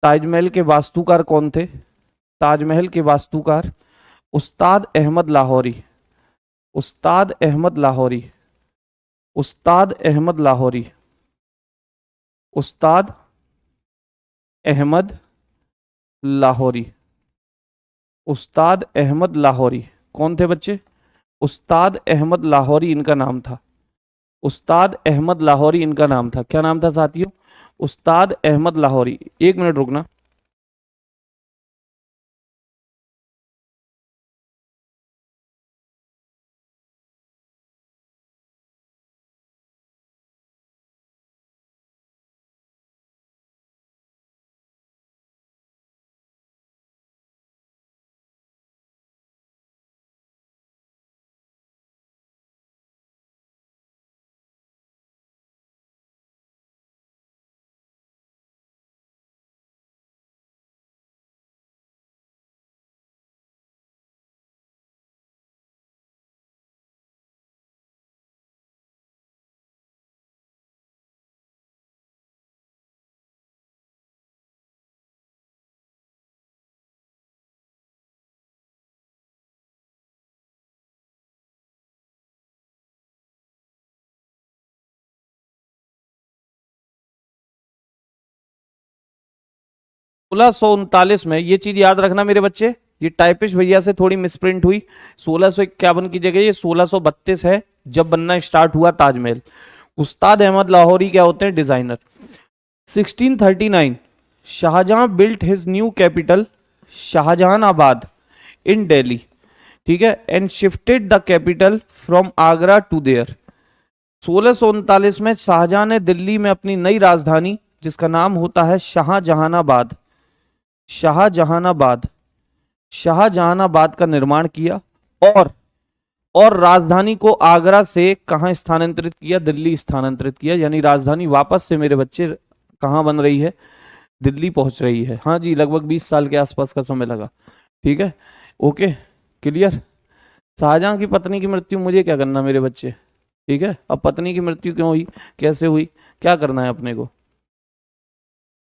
ताजमहल के वास्तुकार कौन थे, ताजमहल के वास्तुकार उस्ताद अहमद लाहौरी, उस्ताद अहमद लाहौरी, उस्ताद अहमद लाहौरी, उस्ताद अहमद लाहौरी, उस्ताद अहमद लाहौरी कौन थे बच्चे, उस्ताद अहमद लाहौरी इनका नाम था, उस्ताद अहमद लाहौरी इनका नाम था। क्या नाम था साथियों, उस्ताद अहमद लाहौरी। एक मिनट रुकना। सोलह में, ये चीज याद रखना मेरे बच्चे, ये टाइपिस्ट भैया से थोड़ी मिसप्रिंट हुई, 1651 की जगह ये 1632 है जब बनना स्टार्ट हुआ ताजमहल। उस्ताद अहमद लाहौरी क्या होते हैं, designer. 1639 Shahjahan built his new capital Shahjahanabad in Delhi, ठीक है, and shifted the capital from Agra to there. 1639 में शाहजहां ने दिल्ली में अपनी नई राजधानी जिसका नाम होता है शाहजहानाबाद, शाहजहानाबाद, शाहजहानाबाद का निर्माण किया और राजधानी को आगरा से कहां स्थानांतरित किया, दिल्ली स्थानांतरित किया। यानी राजधानी वापस से मेरे बच्चे कहां बन रही है, दिल्ली पहुंच रही है। हाँ जी, लगभग 20 साल के आसपास का समय लगा। ठीक है, ओके, क्लियर। शाहजहां की पत्नी की मृत्यु मुझे क्या करना मेरे बच्चे, ठीक है। अब पत्नी की मृत्यु क्यों हुई, कैसे हुई, क्या करना है अपने को।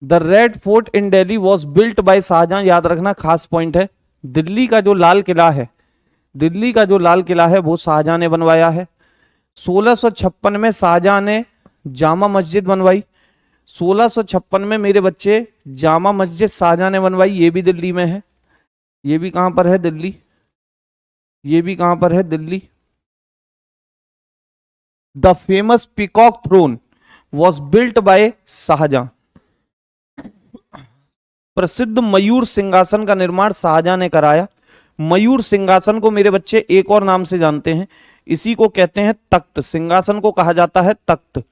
The red fort in Delhi was built by Shahjahan, याद रखना, खास पॉइंट है। दिल्ली का जो लाल किला है, दिल्ली का जो लाल किला है वो शाहजहां ने बनवाया है। 1656 में शाहजहां ने जामा मस्जिद बनवाई। 1656 में मेरे बच्चे जामा मस्जिद शाहजहां ने बनवाई, ये भी दिल्ली में है। ये भी कहां पर है, दिल्ली। ये भी कहां पर है, Delhi. The famous peacock throne was built by Shahjahan, प्रसिद्ध मयूर सिंहासन का निर्माण शाहजहां ने कराया। मयूर सिंहासन को मेरे बच्चे एक और नाम से जानते हैं, इसी को कहते हैं तख्त। सिंहासन को कहा जाता है तख्त,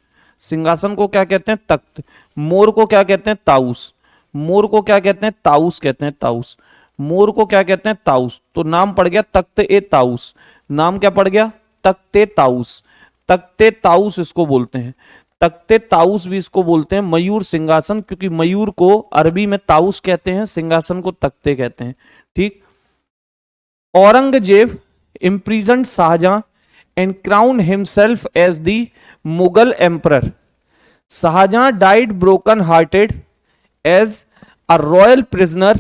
सिंहासन को क्या कहते हैं, तख्त। मोर को क्या कहते हैं, ताउस। मोर को क्या कहते हैं, ताउस कहते हैं, ताउस। मोर को क्या कहते हैं, ताउस। तो नाम पड़ गया तख्त ए ताउस, नाम क्या पड़ गया, तख्ते ताउस। तख्ते ताउस इसको बोलते हैं, तख्ते ताउस भी इसको बोलते हैं। मयूर सिंहासन, क्योंकि मयूर को अरबी में ताउस कहते हैं, सिंहासन को तख्ते कहते हैं। ठीक। Aurangzeb imprisoned Shahjahan and crowned himself as the Mughal emperor. Shahjahan died broken hearted as a royal prisoner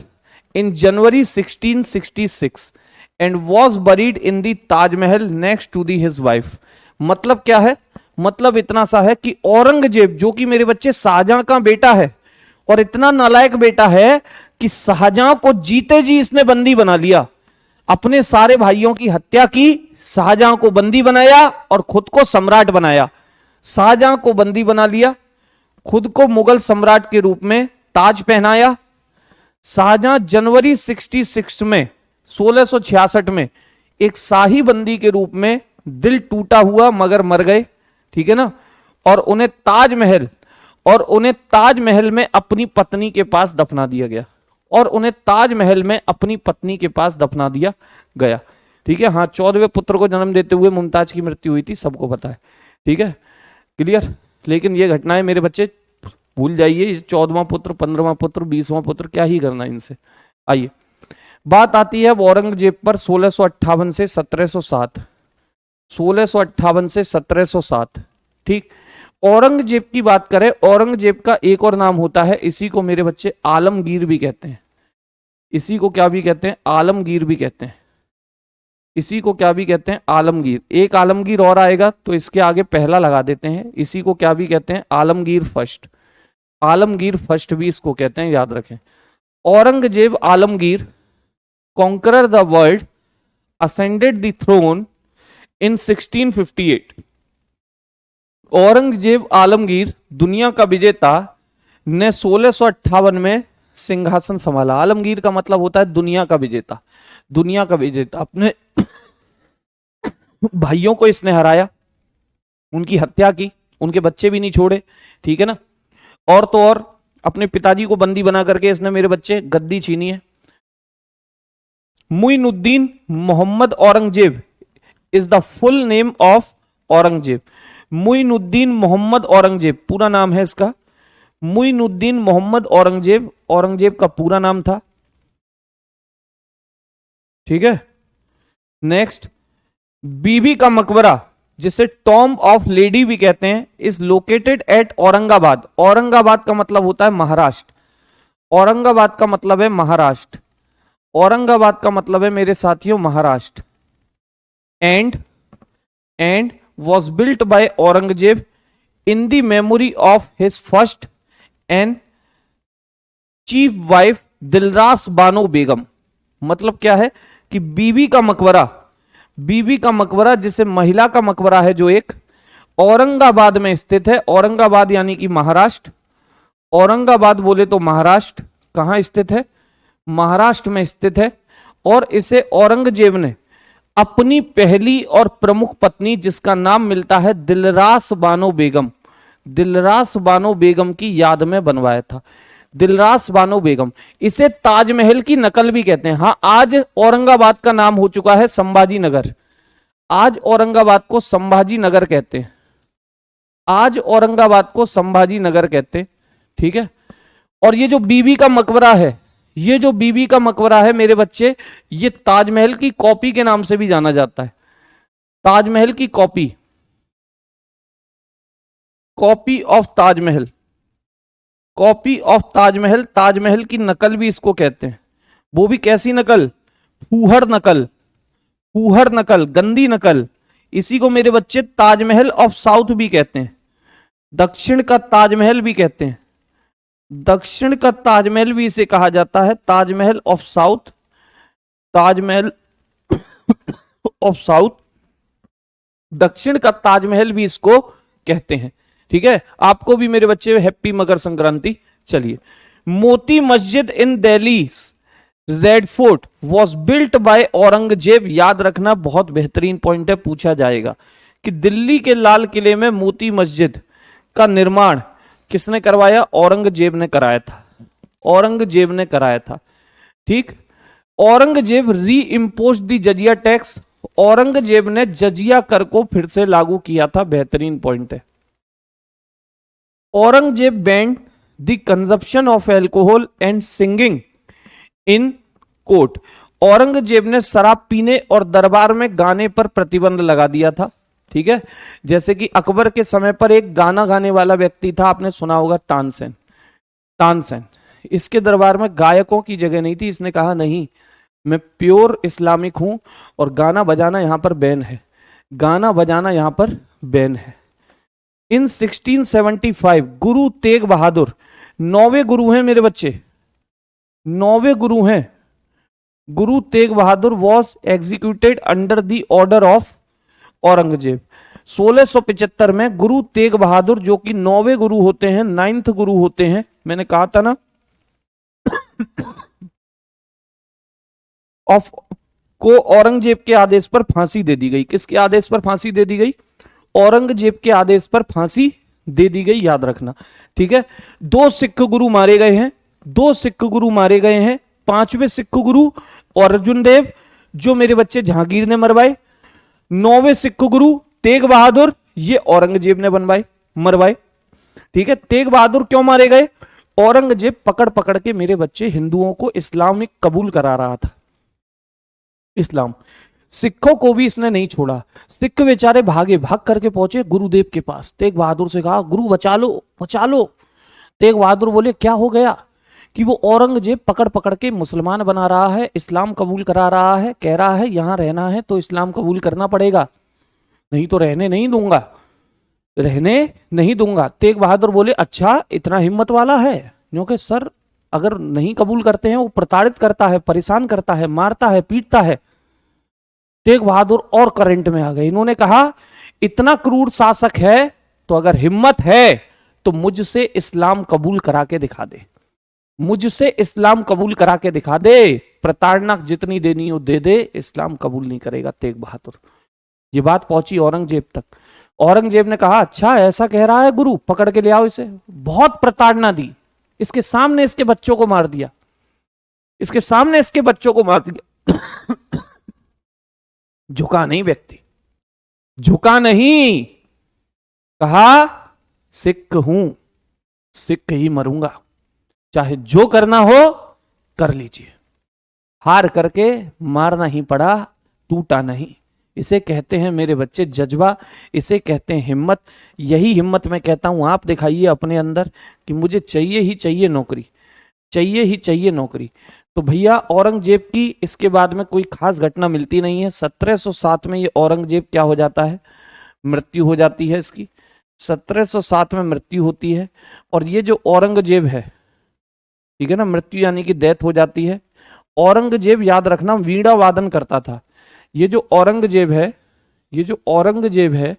in January 1666 and was buried in the Taj Mahal next to his wife. मतलब क्या है, मतलब इतना सा है कि औरंगजेब जो कि मेरे बच्चे शाहजहां का बेटा है और इतना नालायक बेटा है कि शाहजहां को जीते जी इसने बंदी बना लिया, अपने सारे भाइयों की हत्या की, शाहजहां को बंदी बनाया और खुद को सम्राट बनाया। शाहजहां को बंदी बना लिया, खुद को मुगल सम्राट के रूप में ताज पहनाया। शाहजहां जनवरी 66 में 1666 में एक शाही बंदी के रूप में दिल टूटा हुआ मगर मर गए, ठीक है ना। और उन्हें ताजमहल में अपनी पत्नी के पास दफना दिया गया, और उन्हें ताजमहल में अपनी पत्नी के पास दफना दिया गया, ठीक है। हाँ, 14वें पुत्र को जन्म देते हुए मुमताज की मृत्यु हुई थी, सबको पता है, ठीक है, क्लियर। लेकिन ये घटनाएं मेरे बच्चे भूल जाइए, 14वां पुत्र, 15वां पुत्र, 20वां पुत्र, क्या ही करना इनसे। आइए, बात आती है औरंगजेब पर 1658 से 1707। 1658 से 1707। ठीक। औरंगजेब की बात करें, औरंगजेब का एक और नाम होता है, इसी को मेरे बच्चे आलमगीर भी कहते हैं। इसी को क्या भी कहते हैं? आलमगीर भी कहते हैं। इसी को क्या भी कहते हैं? आलमगीर। एक आलमगीर और आएगा तो इसके आगे पहला लगा देते हैं। इसी को क्या भी कहते हैं? आलमगीर फर्स्ट। आलमगीर फर्स्ट भी इसको कहते हैं, याद रखें। Aurangzeb Alamgir conqueror the world, ascended the throne in 1658। Aurangzeb Alamgir दुनिया का विजेता ने 1658 में सिंहासन संभाला। आलमगीर का मतलब होता है दुनिया का विजेता। दुनिया का विजेता। अपने भाइयों को इसने हराया, उनकी हत्या की, उनके बच्चे भी नहीं छोड़े। ठीक है ना। और तो और अपने पिताजी को बंदी बना करके इसने मेरे बच्चे गद्दी छीनी है। Muinuddin Mohammad Aurangzeb is the full name of Aurangzeb. Muinuddin Mohammad Aurangzeb पूरा नाम है इसका। मुइनुद्दीन मोहम्मद औरंगजेब, औरंगजेब का पूरा नाम था। ठीक है। नेक्स्ट, बीबी का मकबरा जिसे टॉम्ब ऑफ लेडी भी कहते हैं, is located at Aurangabad. Aurangabad का मतलब होता है महाराष्ट्र। औरंगाबाद का मतलब है महाराष्ट्र। औरंगाबाद का मतलब है मेरे साथियों Maharashtra. And was built by Aurangzeb in the memory of his first and chief wife Dilras Banu Begum. मतलब क्या है कि बीबी का मकबरा, बीबी का मकबरा जिसे महिला का मकबरा है जो एक औरंगाबाद में स्थित है। औरंगाबाद यानी कि महाराष्ट्र। औरंगाबाद बोले तो महाराष्ट्र। कहां स्थित है? महाराष्ट्र में स्थित है। और इसे औरंगजेब ने अपनी पहली और प्रमुख पत्नी, जिसका नाम मिलता है दिलरास बानो बेगम, दिलरास बानो बेगम की याद में बनवाया था। दिलरास बानो बेगम। इसे ताजमहल की नकल भी कहते हैं। हां, आज औरंगाबाद का नाम हो चुका है संभाजी नगर। आज औरंगाबाद को संभाजी नगर कहते हैं। आज औरंगाबाद को संभाजी नगर कहते हैं। ठीक है। और ये जो बीबी का मकबरा है, ये जो बीबी का मकबरा है मेरे बच्चे, ये ताजमहल की कॉपी के नाम से भी जाना जाता है। ताजमहल की copy, copy of Taj Mahal, copy of Taj Mahal, Taj Mahal की नकल भी इसको कहते हैं। वो भी कैसी नकल? फूहड़ नकल, फूहड़ नकल, गंदी नकल। इसी को मेरे बच्चे ताजमहल ऑफ साउथ भी कहते हैं। दक्षिण का ताजमहल भी कहते हैं। दक्षिण का ताजमहल भी इसे कहा जाता है, Taj Mahal of south, Taj Mahal of south. दक्षिण का ताजमहल भी इसको कहते हैं। ठीक है। आपको भी मेरे बच्चे हैप्पी मकर संक्रांति। चलिए, Moti Masjid in Delhi red fort was built by Aurangzeb. याद रखना, बहुत बेहतरीन पॉइंट है, पूछा जाएगा कि दिल्ली के लाल किले में मोती मस्जिद का निर्माण किसने करवाया? औरंगजेब ने कराया था। औरंगजेब ने कराया था। ठीक। औरंगजेब री इम्पोज द जजिया टैक्स। औरंगजेब ने जजिया कर को फिर से लागू किया था। बेहतरीन पॉइंट है। Aurangzeb band the consumption of alcohol and singing in court. Aurangzeb ने शराब पीने और दरबार में गाने पर प्रतिबंध लगा दिया था। ठीक है। जैसे कि अकबर के समय पर एक गाना गाने वाला व्यक्ति था, आपने सुना होगा, तानसेन। तानसेन, इसके दरबार में गायकों की जगह नहीं थी। इसने कहा नहीं, मैं प्योर इस्लामिक हूं और गाना बजाना यहां पर बैन है। गाना बजाना यहां पर बैन है। इन 1675 गुरु तेग बहादुर, 9वें गुरु हैं मेरे बच्चे, 9वें गुरु हैं। Guru Tegh Bahadur was executed under the order of Aurangzeb. 1675 में गुरु तेग बहादुर, जो कि 9वें गुरु होते हैं, 9th गुरु होते हैं, मैंने कहा था ना, ऑफ को औरंगजेब के आदेश पर फांसी दे दी गई। किसके आदेश पर फांसी दे दी गई? औरंगजेब के आदेश पर फांसी दे दी गई, याद रखना। ठीक है। 2 सिख गुरु मारे गए हैं, 2 सिख गुरु मारे गए हैं। 5वें सिख गुरु अर्जुन देव, जो मेरे बच्चे जहांगीर ने मरवाए। 9वें सिख गुरु तेग बहादुर, ये औरंगजेब ने बनवाए, मरवाए। ठीक है। तेग बहादुर क्यों मारे गए? औरंगजेब पकड़ पकड़ के मेरे बच्चे हिंदुओं को इस्लामिक कबूल करा रहा था, इस्लाम। सिखों को भी इसने नहीं छोड़ा। सिख बेचारे भागे, भाग करके पहुंचे गुरुदेव के पास। तेग बहादुर से कहा, गुरु बचा लो, बचा लो। तेग बहादुर बोले, क्या हो गया? कि वो औरंगजेब पकड़ पकड़ के मुसलमान बना रहा है, इस्लाम कबूल करा रहा है, कह रहा है यहां रहना है तो इस्लाम कबूल करना पड़ेगा, नहीं तो रहने नहीं दूंगा, रहने नहीं दूंगा। तेग बहादुर बोले, अच्छा इतना हिम्मत वाला है? क्योंकि सर अगर नहीं कबूल करते हैं वो प्रताड़ित करता है, परेशान करता है, मारता है, पीटता है। तेग बहादुर और करंट में आ गए। इन्होंने कहा, इतना क्रूर शासक है तो अगर हिम्मत है तो मुझसे इस्लाम कबूल करा के दिखा दे, मुझसे इस्लाम कबूल करा के दिखा दे। प्रताड़ना जितनी देनी हो दे दे, इस्लाम कबूल नहीं करेगा तेग बहादुर। ये बात पहुंची औरंगजेब तक। औरंगजेब ने कहा, अच्छा ऐसा कह रहा है गुरु, पकड़ के ले आओ इसे। बहुत प्रताड़ना दी, इसके सामने इसके बच्चों को मार दिया, इसके सामने इसके बच्चों को मार दिया। झुका नहीं व्यक्ति, झुका नहीं। कहा, सिख हूं, सिख ही मरूंगा, चाहे जो करना हो कर लीजिए। हार करके मारना ही पड़ा, टूटा नहीं। इसे कहते हैं मेरे बच्चे जज्बा, इसे कहते हैं हिम्मत। यही हिम्मत मैं कहता हूं आप दिखाइए अपने अंदर कि मुझे चाहिए ही चाहिए नौकरी, चाहिए ही चाहिए नौकरी। तो भैया औरंगजेब की इसके बाद में कोई खास घटना मिलती नहीं है। 1707 में ये औरंगजेब क्या हो जाता है, मृत्यु हो जाती है इसकी। 1707 में मृत्यु होती है। और ये जो औरंगजेब है, ठीक है ना, मृत्यु यानी कि डेथ हो जाती है। औरंगजेब याद रखना वीणा वादन करता था। ये जो औरंगजेब है, ये जो औरंगजेब है,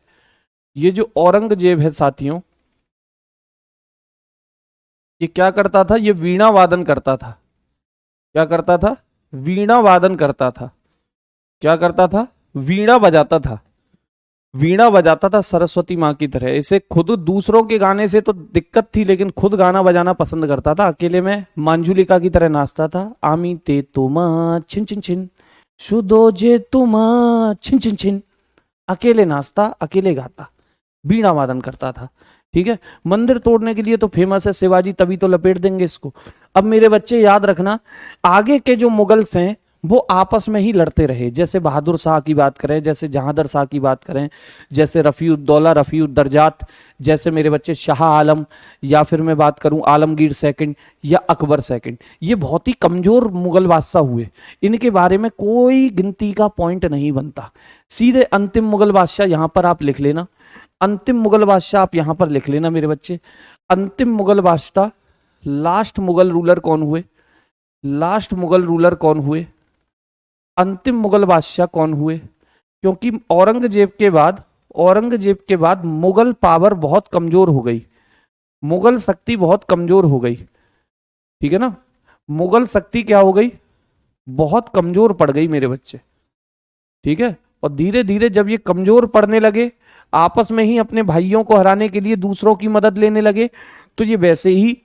ये जो औरंगजेब है साथियों, ये क्या करता था? ये वीणा वादन करता था। क्या करता था? वीणा वादन करता था। क्या करता था? वीणा बजाता था। वीणा बजाता था सरस्वती माँ की तरह। इसे खुद दूसरों के गाने से तो दिक्कत थी, लेकिन खुद गाना बजाना पसंद करता था। अकेले में मांजुलिका की तरह नाचता था। आमी ते तुमा छिन छिन छिन, शुदो जे तुमा छिन छिन छिन। अकेले नाचता, अकेले गाता, वीणा वादन करता था। ठीक है, मंदिर तोड़ने के लिए तो फेमस है शिवाजी, तभी तो लपेट देंगे इसको। अब मेरे बच्चे याद रखना, आगे के जो मुगल्स हैं वो आपस में ही लड़ते रहे। जैसे बहादुर शाह की बात करें, जैसे जहांदर शाह की बात करें, जैसे रफ़ीउद्दौला, रफ़ीउद्दर्जात, जैसे मेरे बच्चे शाह आलम, या फिर मैं बात करूं आलमगीर सेकंड या अकबर सेकंड, ये बहुत ही कमजोर मुगल बादशाह हुए। इनके बारे में कोई गिनती का पॉइंट नहीं बनता। सीधे अंतिम मुगल बादशाह यहां पर आप लिख लेना, अंतिम मुगल बादशाह आप यहां पर लिख लेना मेरे बच्चे। अंतिम मुगल बादशाह, लास्ट मुगल रूलर कौन हुए? लास्ट मुगल रूलर कौन हुए? अंतिम मुगल बादशाह कौन हुए? क्योंकि औरंगजेब के बाद मुगल पावर बहुत कमजोर हो गई, मुगल शक्ति बहुत कमजोर हो गई। ठीक है ना, मुगल शक्ति क्या हो गई? बहुत कमजोर पड़ गई मेरे बच्चे। ठीक है, और धीरे धीरे जब ये कमजोर पड़ने लगे, आपस में ही अपने भाइयों को हराने के लिए दूसरों की मदद लेने लगे, तो ये वैसे ही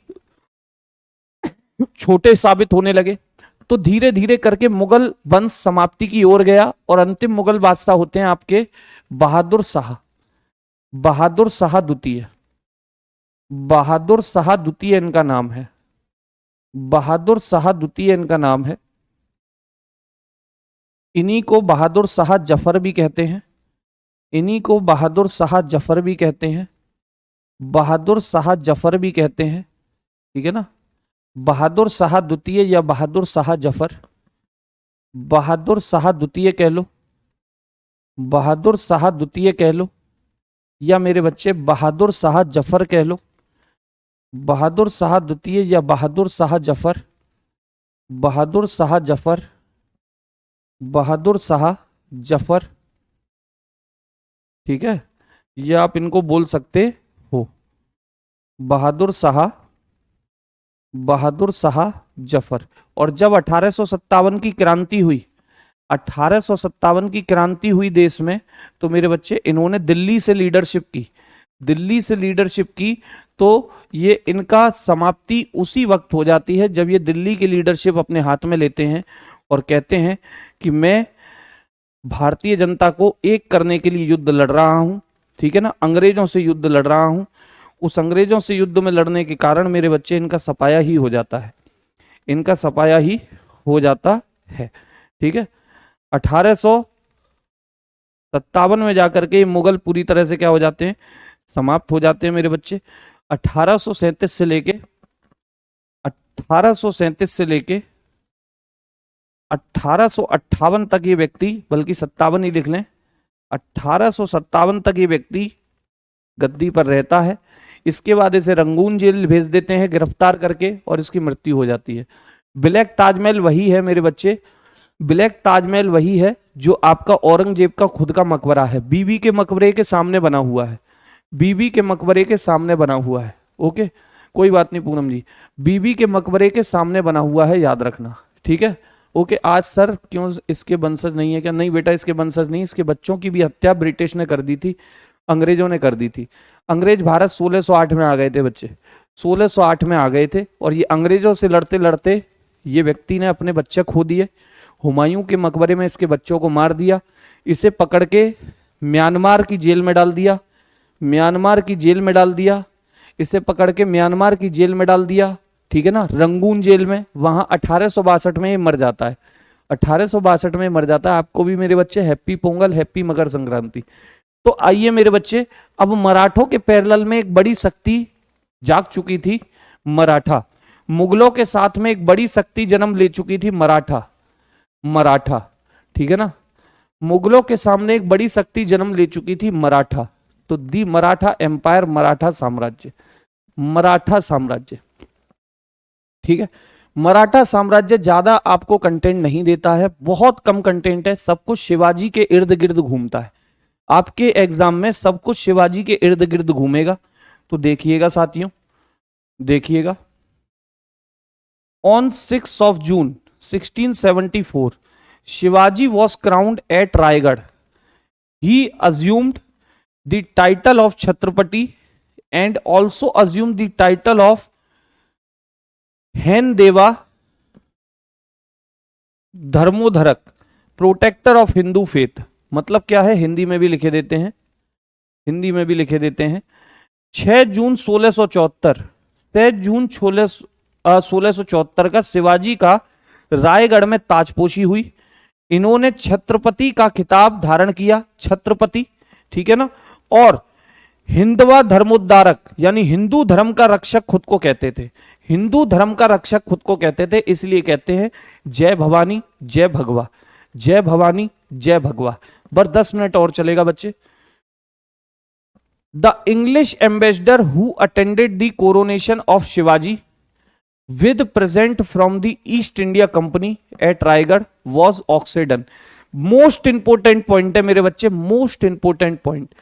छोटे साबित होने लगे। तो धीरे धीरे करके मुगल वंश समाप्ति की ओर गया। और अंतिम मुगल बादशाह होते हैं आपके बहादुर शाह, बहादुर शाह द्वितीय। बहादुर शाह द्वितीय इनका नाम है, बहादुर शाह द्वितीय इनका नाम है। इन्हीं को बहादुर शाह जफर भी कहते हैं, इन्हीं को बहादुर शाह जफर भी कहते हैं, बहादुर शाह जफर भी कहते हैं। ठीक है ना, बहादुर शाह द्वितीय या बहादुर शाह जफर, बहादुर शाह द्वितीय कह लो, बहादुर शाह द्वितीय कह लो, या मेरे बच्चे बहादुर शाह जफर कह लो। बहादुर शाह द्वितीय या बहादुर शाह जफर, बहादुर शाह जफर, बहादुर शाह जफर। ठीक है, ये आप इनको बोल सकते हो बहादुर शाह, बहादुर शाह जफर। और जब 1857 की क्रांति हुई, 1857 की क्रांति हुई देश में, तो मेरे बच्चे इन्होंने दिल्ली से लीडरशिप की, दिल्ली से लीडरशिप की। तो ये इनका समाप्ति उसी वक्त हो जाती है जब ये दिल्ली की लीडरशिप अपने हाथ में लेते हैं और कहते हैं कि मैं भारतीय जनता को एक करने के लिए युद्ध लड़ रहा हूं। ठीक है ना, अंग्रेजों से युद्ध लड़ रहा हूं। उस अंग्रेजों से युद्ध में लड़ने के कारण मेरे बच्चे इनका सफाया ही हो जाता है, इनका सफाया ही हो जाता है। ठीक है, 1800 57 में जाकर के ये मुगल पूरी तरह से क्या हो जाते हैं, समाप्त हो जाते हैं मेरे बच्चे। 1837 से लेके 1837 से लेके 1858 तक ये व्यक्ति, बल्कि 57 ही लिख लें, 1857 तक ये व्यक्ति गद्दी पर रहता है। इसके बाद इसे रंगून जेल भेज देते हैं गिरफ्तार करके और इसकी मृत्यु हो जाती है। ब्लैक ताजमहल वही है मेरे बच्चे, ब्लैक ताजमहल वही है जो आपका औरंगजेब का खुद का मकबरा है, बीबी के मकबरे के सामने बना हुआ है, बीबी के मकबरे के सामने बना हुआ है। ओके, कोई बात नहीं पूनम जी, बीबी के मकबरे के सामने बना हुआ है, याद रखना, ठीक है। ओके, आज सर क्यों इसके वंशज नहीं है क्या? नहीं बेटा, इसके वंशज नहीं, इसके बच्चों की भी हत्या ब्रिटिश ने कर दी थी, अंग्रेजों ने कर दी थी। अंग्रेज भारत 1608 में आ गए थे बच्चे, 1608 में आ गए थे, और ये अंग्रेजों से लड़ते लड़ते ये व्यक्ति ने अपने बच्चे खो दिए। हुमायूं के मकबरे में इसके बच्चों को मार दिया, इसे पकड़ के म्यांमार की जेल में डाल दिया, म्यांमार की जेल में डाल दिया, इसे पकड़ के म्यांमार की जेल में डाल दिया, ठीक है ना, रंगून जेल में। वहां 1862 में ये मर जाता है, 1862 में मर जाता है। आपको भी मेरे बच्चे हैप्पी पोंगल, हैप्पी मकर संक्रांति। तो आइए मेरे बच्चे, अब मराठों के पैरेलल में एक बड़ी शक्ति जाग चुकी थी, मराठा। मुगलों के साथ में एक बड़ी शक्ति जन्म ले चुकी थी, मराठा, मराठा, ठीक है ना। मुगलों के सामने एक बड़ी शक्ति जन्म ले चुकी थी, मराठा। तो दी मराठा एम्पायर, मराठा साम्राज्य, मराठा साम्राज्य, ठीक है। मराठा साम्राज्य ज्यादा आपको कंटेंट नहीं देता है, बहुत कम कंटेंट है, सब कुछ शिवाजी के इर्द गिर्द घूमता है। आपके एग्जाम में सब कुछ शिवाजी के इर्द गिर्द घूमेगा। तो देखिएगा साथियों, देखिएगा, on 6 June 1674 Shivaji was crowned at Raigad. He assumed the title of Chhatrapati and also assumed the title of Haindava Dharmoddharak, protector of Hindu faith. मतलब क्या है, हिंदी में भी लिखे देते हैं, हिंदी में भी लिखे देते हैं। 6 जून 1674, 6 जून 1674 का शिवाजी का रायगढ़ में ताजपोशी हुई। इन्होंने छत्रपति का खिताब धारण किया, छत्रपति, ठीक है ना। और हिंदवा धर्मोद्धारक, यानी हिंदू धर्म का रक्षक खुद को कहते थे, हिंदू धर्म का रक्षक खुद को कहते थे, इसलिए कहते हैं जय भवानी जय भगवा, जय भवानी जय भगवा। बस 10 मिनट और चलेगा बच्चे। The English ambassador who attended the coronation of Shivaji with present from the East India Company at Raigad was Oxenden. Most important point है मेरे बच्चे, मोस्ट इंपोर्टेंट पॉइंट।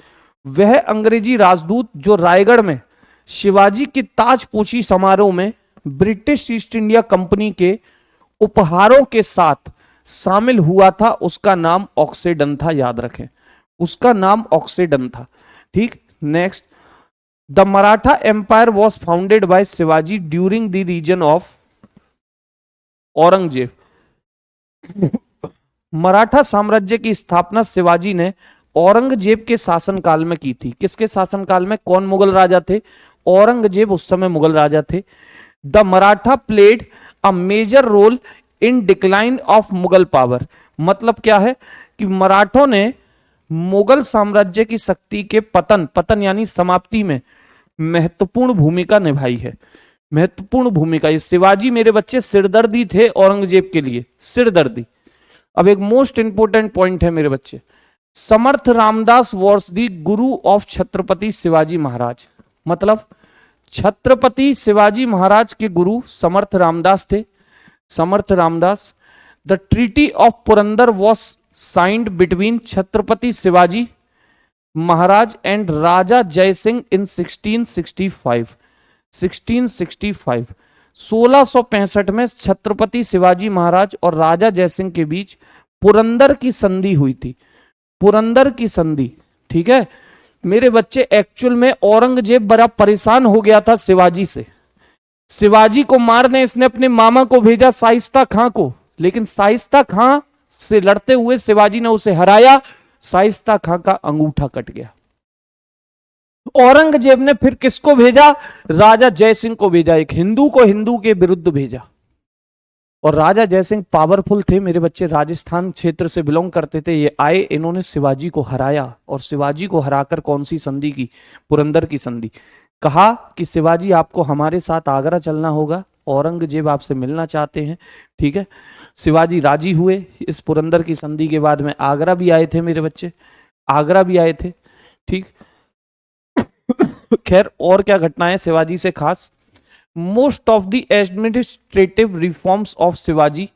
वह अंग्रेजी राजदूत जो रायगढ़ में शिवाजी की ताजपोशी समारोह में ब्रिटिश ईस्ट इंडिया कंपनी के उपहारों के साथ शामिल हुआ था, उसका नाम ऑक्सीडन था, याद रखें, उसका नाम ऑक्सीडन था, ठीक। Next, the Maratha empire was founded by Shivaji during the reign of Aurangzeb. Maratha साम्राज्य की स्थापना शिवाजी ने औरंगजेब के शासनकाल में की थी। किसके शासनकाल में? कौन मुगल राजा थे? औरंगजेब उस समय मुगल राजा थे। The Maratha played a major role in decline of Mughal power. मतलब क्या है कि मराठों ने मुगल साम्राज्य की शक्ति के पतन, पतन यानी समाप्ति में महत्वपूर्ण भूमिका निभाई है, महत्वपूर्ण भूमिका। ये शिवाजी मेरे बच्चे सिरदर्दी थे औरंगजेब के लिए, सिरदर्दी। अब एक मोस्ट इंपोर्टेंट पॉइंट है मेरे बच्चे, Samarth Ramdas was the guru of Chhatrapati Shivaji Maharaj. मतलब छत्रपति शिवाजी महाराज के गुरु समर्थ रामदास थे, Samarth Ramdas. The treaty of Purandar was signed between Chhatrapati Shivaji Maharaj and Raja Jai Singh इन 1665। 1665 में छत्रपति शिवाजी महाराज और राजा जयसिंह के बीच पुरंदर की संधि हुई थी, पुरंदर की संधि, ठीक है मेरे बच्चे। एक्चुअल में औरंगजेब बड़ा परेशान हो गया था शिवाजी से, शिवाजी को मारने इसने अपने मामा को भेजा शाइस्ता खां को, लेकिन शाइस्ता खां से लड़ते हुए शिवाजी ने उसे हराया, शाइस्ता खां का अंगूठा कट गया। औरंगजेब ने फिर किसको भेजा? राजा जयसिंह को भेजा, एक हिंदू को हिंदू के विरुद्ध भेजा। और राजा जयसिंह पावरफुल थे मेरे बच्चे, राजस्थान क्षेत्र से बिलोंग करते थे। ये आए, इन्होंने शिवाजी को हराया, और शिवाजी को हराकर कौन सी संधि की? पुरंदर की संधि। कहा कि शिवाजी आपको हमारे साथ आगरा चलना होगा, औरंगजेब आपसे मिलना चाहते हैं। ठीक है, शिवाजी राजी हुए। इस पुरंदर की संधि के बाद में आगरा भी आए थे मेरे बच्चे, आगरा भी आए थे। ठीक, खैर और क्या घटनाएं शिवाजी से खास? Most of the administrative reforms of Shivaji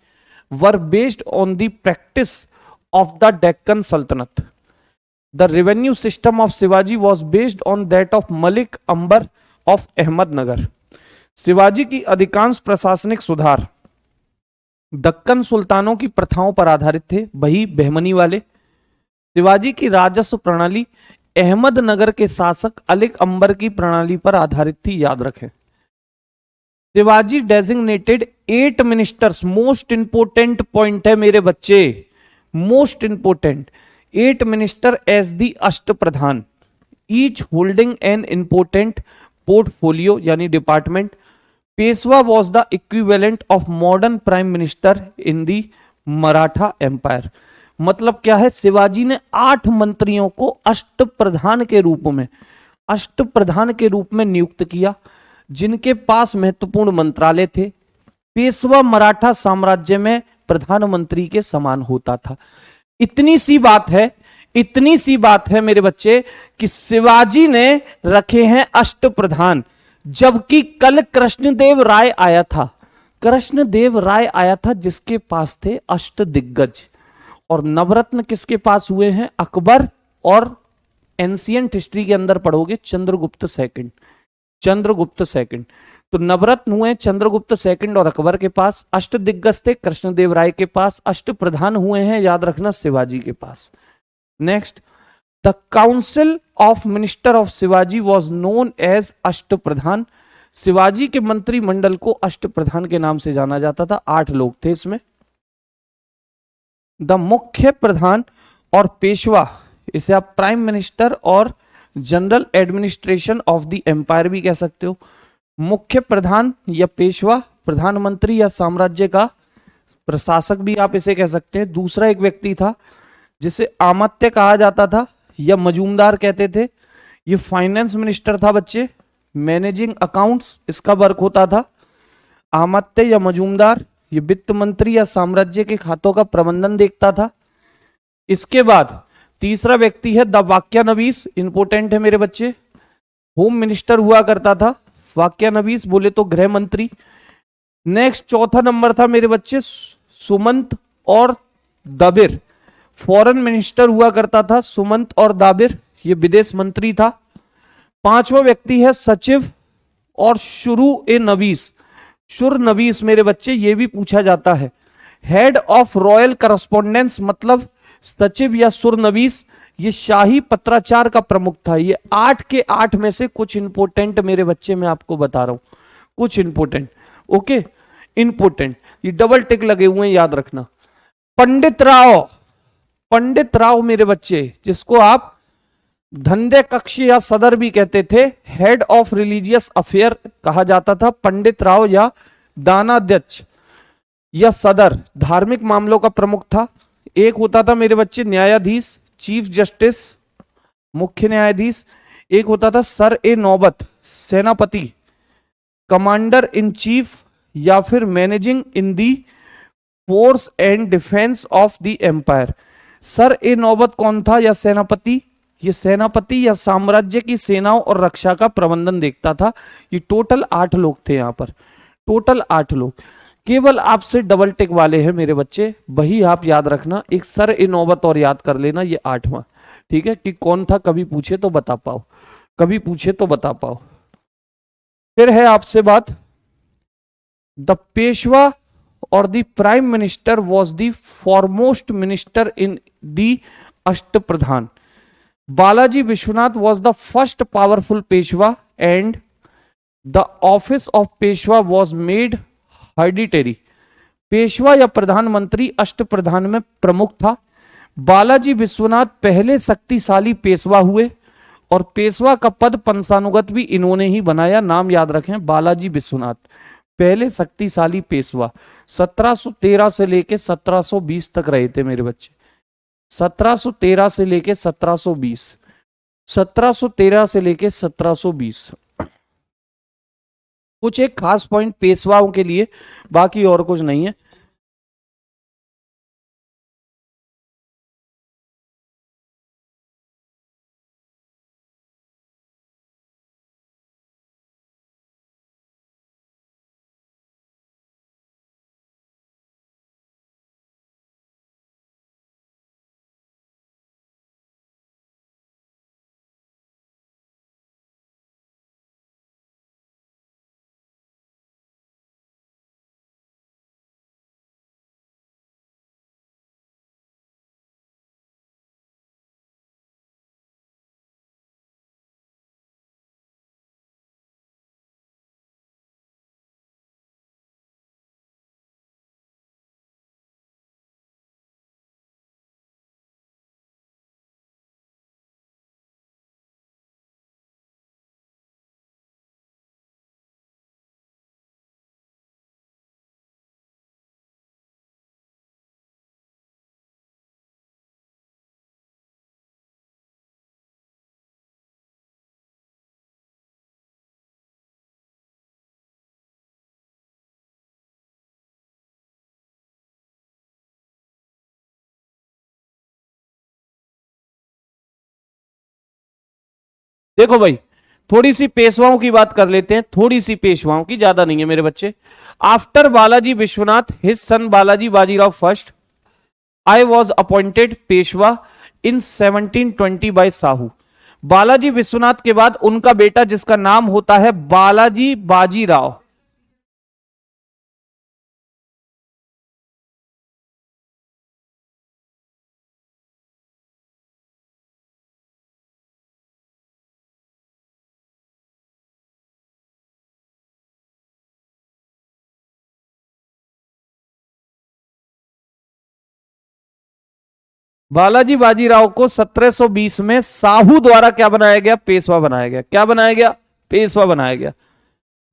were based on the practice of the Deccan Sultanate. The revenue system of Shivaji was based on that of Malik Ambar of Ahmednagar. Shivaji की अधिकांश प्रशासनिक सुधार दक्कन सुल्तानों की प्रथाओं पर आधारित थे, वही बहमनी वाले। शिवाजी की राजस्व प्रणाली अहमदनगर के शासक अलिक अंबर की प्रणाली पर आधारित थी, याद रखें। Shivaji designated 8 ministers, most important point है मेरे बच्चे, most important, 8 minister as the Ashta Pradhan, each holding an important portfolio यानी department. Peshwa was the equivalent of modern prime minister in the Maratha empire. मतलब क्या है? शिवाजी ने 8 मंत्रियों को अष्ट प्रधान के रूप में, अष्ट प्रधान के रूप में नियुक्त किया, जिनके पास महत्वपूर्ण मंत्रालय थे। पेशवा मराठा साम्राज्य में प्रधानमंत्री के समान होता था। इतनी सी बात है, इतनी सी बात है मेरे बच्चे कि शिवाजी ने रखे हैं अष्ट प्रधान, जबकि कल कृष्णदेव राय आया था, कृष्णदेव राय आया था जिसके पास थे अष्ट दिग्गज। और नवरत्न किसके पास हुए हैं? अकबर, और एंशियंट हिस्ट्री के अंदर पढ़ोगे चंद्रगुप्त सेकंड, चंद्रगुप्त सेकंड। तो नवरत्न हुए चंद्रगुप्त सेकंड और अकबर के पास, अष्ट दिग्गज थे कृष्णदेव राय के पास, अष्ट प्रधान हुए हैं याद रखना शिवाजी के पास। Next, the council of minister of Shivaji was known as Ashta Pradhan. Shivaji के मंत्रिमंडल को अष्ट प्रधान के नाम से जाना जाता था। 8 लोग थे इसमें। द मुख्य प्रधान और पेशवा, इसे आप प्राइम मिनिस्टर और general administration of the empire भी कह सकते हो। मुख्य प्रधान या पेशवा, प्रधानमंत्री या साम्राज्य का प्रशासक भी आप इसे कह सकते हैं। दूसरा एक व्यक्ति था जिसे आमत्य कहा जाता था या मजूमदार कहते थे, ये फाइनेंस मिनिस्टर था बच्चे, मैनेजिंग अकाउंट्स इसका वर्क होता था। आमत्य या मजूमदार ये वित्त मंत्री या साम्राज्य के खातों का प्रबंधन देखता था। इसके बाद तीसरा व्यक्ति है द वाक्यानवीस, इंपोर्टेंट है मेरे बच्चे, होम मिनिस्टर हुआ करता था। वाक्यानवीस बोले तो गृह मंत्री। नेक्स्ट चौथा नंबर था मेरे बच्चे सुमंत और दाबिर, फॉरेन मिनिस्टर हुआ करता था सुमंत और दाबिर, ये विदेश मंत्री था। 5वां व्यक्ति है सचिव और शुरू ए नवीस, शुर नवीस मेरे बच्चे, ये भी पूछा जाता है। हेड ऑफ रॉयल करस्पॉन्डेंस, मतलब सचिव या सुरनवीस, ये शाही पत्राचार का प्रमुख था। ये 8 के 8 में से कुछ इंपोर्टेंट मेरे बच्चे मैं आपको बता रहा हूं, कुछ इंपोर्टेंट। ओके, इंपोर्टेंट, ये डबल टिक लगे हुए हैं याद रखना। पंडित राव, पंडित राव मेरे बच्चे, जिसको आप धंधे कक्ष या सदर भी कहते थे, हेड ऑफ रिलीजियस अफेयर कहा जाता था। पंडित राव या दानाध्यक्ष या सदर धार्मिक मामलों का प्रमुख था। एक होता था मेरे बच्चे न्यायाधीश, चीफ जस्टिस, मुख्य न्यायाधीश। एक होता था सर ए नौबत, सेनापति, कमांडर इन चीफ या फिर managing in the force and defence of the empire. Sar e Naubat कौन था या सेनापति? ये सेनापति या साम्राज्य की सेनाओं और रक्षा का प्रबंधन देखता था। ये टोटल 8 लोग थे यहां पर, टोटल 8 लोग। केवल आपसे डबल टिक वाले हैं मेरे बच्चे, वही आप याद रखना। एक सर ए नौबत और याद कर लेना, ये 8वां, ठीक है, कि कौन था, कभी पूछे तो बता पाओ, कभी पूछे तो बता पाओ। फिर है आपसे बात, द पेशवा और the prime minister was the foremost minister in the Ashta Pradhan. Balaji Vishwanath was the first powerful Peshwa and the office of Peshwa was made hereditary. Peshwa या प्रधानमंत्री अष्ट प्रधान में प्रमुख था। बालाजी विश्वनाथ पहले शक्तिशाली पेशवा हुए और पेशवा का पद पंचानुगत भी इन्होंने ही बनाया। नाम याद रखें, बालाजी विश्वनाथ, पहले शक्तिशाली पेशवा 1713 से लेके 1720 तक रहे थे मेरे बच्चे। 1713 से लेके 1720, 1713 से लेके 1720। कुछ एक खास पॉइंट पेशवाओं के लिए, बाकी और कुछ नहीं है। देखो भाई, थोड़ी सी पेशवाओं की बात कर लेते हैं, थोड़ी सी पेशवाओं की, ज्यादा नहीं है मेरे बच्चे। After Balaji Vishwanath his son Balaji Bajirao first I was appointed Peshwa in 1720 by Sahu. Balaji Vishwanath के बाद उनका बेटा जिसका नाम होता है बालाजी बाजीराव, बालाजी बाजीराव को 1720 में साहू द्वारा क्या बनाया गया? पेशवा बनाया गया। क्या बनाया गया? पेशवा बनाया गया।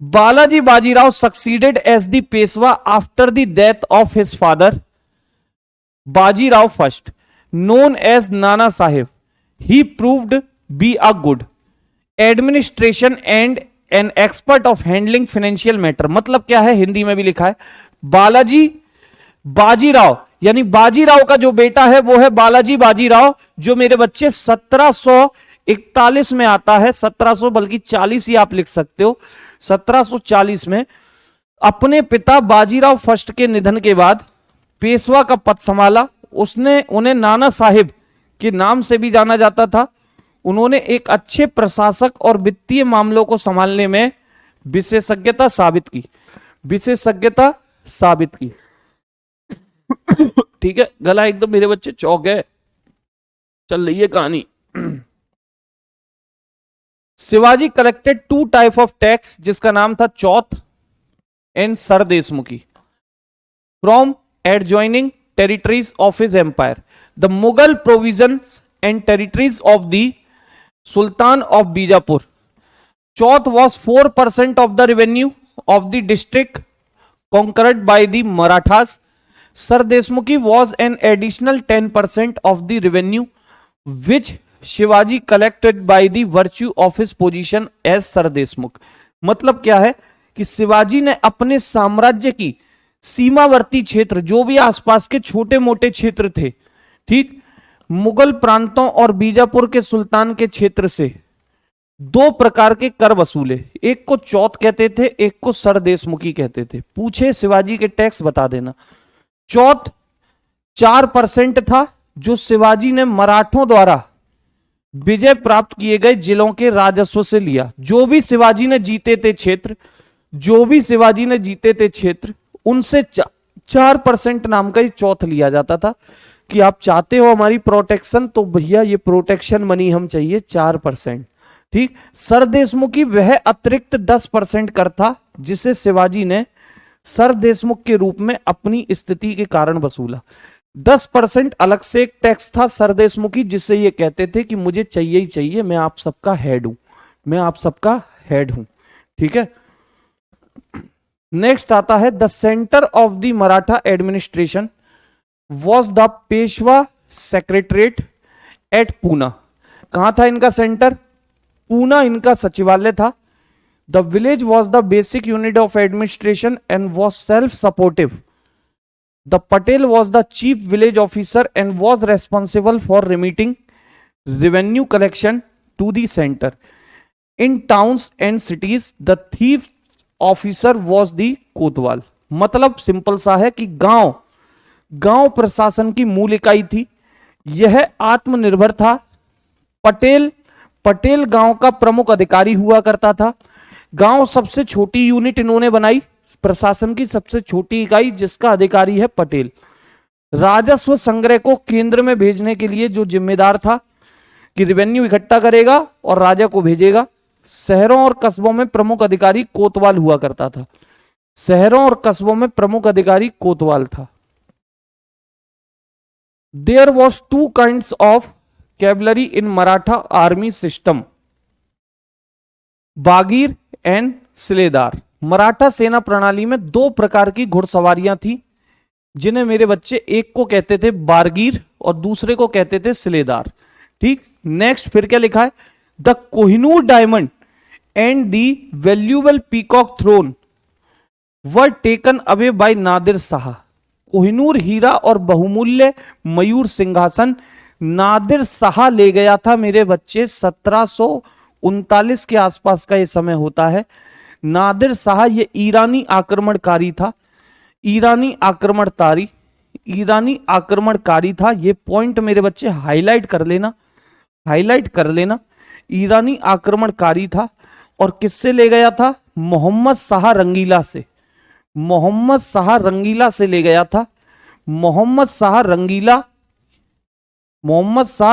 Balaji Bajirao succeeded as the Peshwa after the death of his father Bajirao first known as Nana Saheb. He proved be a good administration and an expert of handling financial matter. मतलब क्या है, हिंदी में भी लिखा है, बालाजी बाजीराव यानी बाजीराव का जो बेटा है वो है बालाजी बाजीराव, जो मेरे बच्चे 1741 में आता है, 1700 बल्कि 40 ही आप लिख सकते हो, 1740 में अपने पिता बाजीराव फर्स्ट के निधन के बाद पेशवा का पद संभाला। उसने उन्हें नाना साहिब के नाम से भी जाना जाता था। उन्होंने एक अच्छे प्रशासक और वित्तीय मामलों को संभालने में विशेषज्ञता साबित की, विशेषज्ञता साबित की। ठीक है, गला एकदम मेरे बच्चे चौक है, चल रही है कहानी। Shivaji collected two type of tax, जिसका नाम था Chauth and Sardeshmukhi, from adjoining territories of his empire. The Mughal provisions and territories of the sultan of Bijapur. Chauth was 4% of the revenue of the district conquered by the Marathas. Sardeshmukhi was an additional 10% of the revenue which Shivaji collected by the virtue of his position as Sardeshmukh. मतलब क्या है कि शिवाजी ने अपने साम्राज्य की सीमावर्ती क्षेत्र, जो भी आसपास के छोटे मोटे क्षेत्र थे, ठीक, मुगल प्रांतों और बीजापुर के सुल्तान के क्षेत्र से दो प्रकार के कर वसूले। एक को चौथ कहते थे, एक को सरदेशमुखी कहते थे। पूछे शिवाजी के टैक्स बता देना। चौथ 4% था, जो शिवाजी ने मराठों द्वारा विजय प्राप्त किए गए जिलों के राजस्व से लिया। जो भी शिवाजी ने जीते थे क्षेत्र, जो भी शिवाजी ने जीते थे क्षेत्र, उनसे 4% नाम का ही चौथ लिया जाता था कि आप चाहते हो हमारी प्रोटेक्शन, तो भैया ये प्रोटेक्शन मनी हम चाहिए 4%। ठीक, सरदेशमुखी वह अतिरिक्त 10% कर था जिसे शिवाजी ने सरदेशमुख के रूप में अपनी स्थिति के कारण वसूला। 10% अलग से एक टैक्स था सरदेशमुखी, जिससे ये कहते थे कि मुझे चाहिए ही चाहिए, मैं आप सबका हेड हूं, मैं आप सबका हेड हूं। ठीक है, नेक्स्ट आता है the centre of the Maratha administration was the Peshwa secretariat at Poona. कहां था इनका सेंटर? पूना इनका सचिवालय था। The village was the basic unit of administration and was self supportive. The Patel was the chief village officer and was responsible for remitting revenue collection to the center. In towns and cities, the thief officer was the कोतवाल। मतलब simple सा है कि गांव प्रशासन की मूल इकाई थी, यह आत्मनिर्भर था। पटेल गांव का प्रमुख अधिकारी हुआ करता था। गांव सबसे छोटी यूनिट इन्होंने बनाई, प्रशासन की सबसे छोटी इकाई जिसका अधिकारी है पटेल। राजस्व संग्रह को केंद्र में भेजने के लिए जो जिम्मेदार था कि रिवेन्यू इकट्ठा करेगा और राजा को भेजेगा। शहरों और कस्बों में प्रमुख अधिकारी कोतवाल हुआ करता था। शहरों और कस्बों में प्रमुख अधिकारी कोतवाल था। There was two kinds of cavalry in Maratha army system, Bargir and Siledar. Maratha सेना प्रणाली में दो प्रकार की घुड़सवारियां थी, जिन्हें मेरे बच्चे एक को कहते थे बारगीर और दूसरे को कहते थे सिलेदार। ठीक, नेक्स्ट फिर क्या लिखा है? The Kohinoor diamond and the valuable peacock throne were taken away by Nadir Shah. Kohinoor हीरा और बहुमूल्य मयूर सिंहासन नादिर शाह ले गया था मेरे बच्चे। 1739 के आसपास का ये समय होता है। नादिर शाह ये ईरानी आक्रमणकारी था, ईरानी आक्रमणकारी था। ये पॉइंट मेरे बच्चे हाईलाइट कर लेना। ईरानी आक्रमणकारी था और किससे ले गया था? मोहम्मद शाह रंगीला से ले गया था। मोहम्मद शाह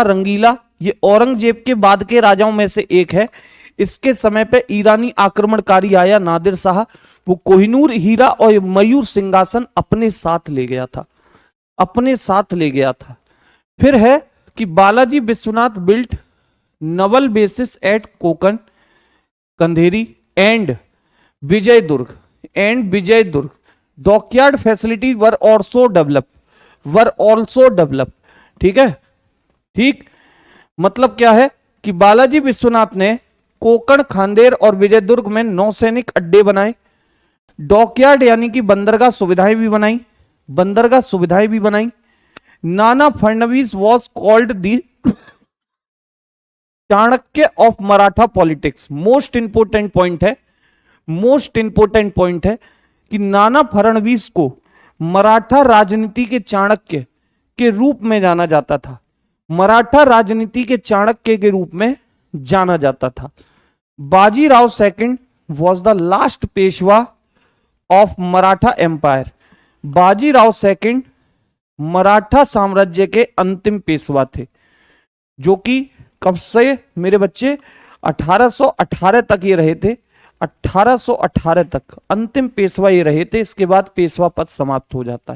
रंगीला ये औरंगजेब के बाद के राजाओं में से एक है। इसके समय पे ईरानी आक्रमणकारी आया नादिर शाह, वो कोहिनूर हीरा और मयूर सिंहासन अपने साथ ले गया था। फिर है कि Balaji Vishwanath built naval bases at Konkan, Khanderi and Vijaydurg. Dockyard facility were also develop. ठीक है, ठीक, मतलब क्या है कि बालाजी विश्वनाथ ने कोकण, खांदेर और विजयदुर्ग में नौसैनिक अड्डे बनाए। डॉकयार्ड यानी कि बंदरगाह सुविधाएं भी बनाई। Nana Phadnavis was called the Chanakya of Maratha politics. Most important point है कि नाना फडणवीस को मराठा राजनीति के चाणक्य के रूप में जाना जाता था। Bajirao second was the last Peshwa of Maratha empire. Bajirao second Maratha साम्राज्य के अंतिम पेशवा थे, जो कि कब से मेरे बच्चे 1818 तक ये रहे थे। 1818 तक अंतिम पेशवा ये रहे थे। इसके बाद पेशवा पद समाप्त हो जाता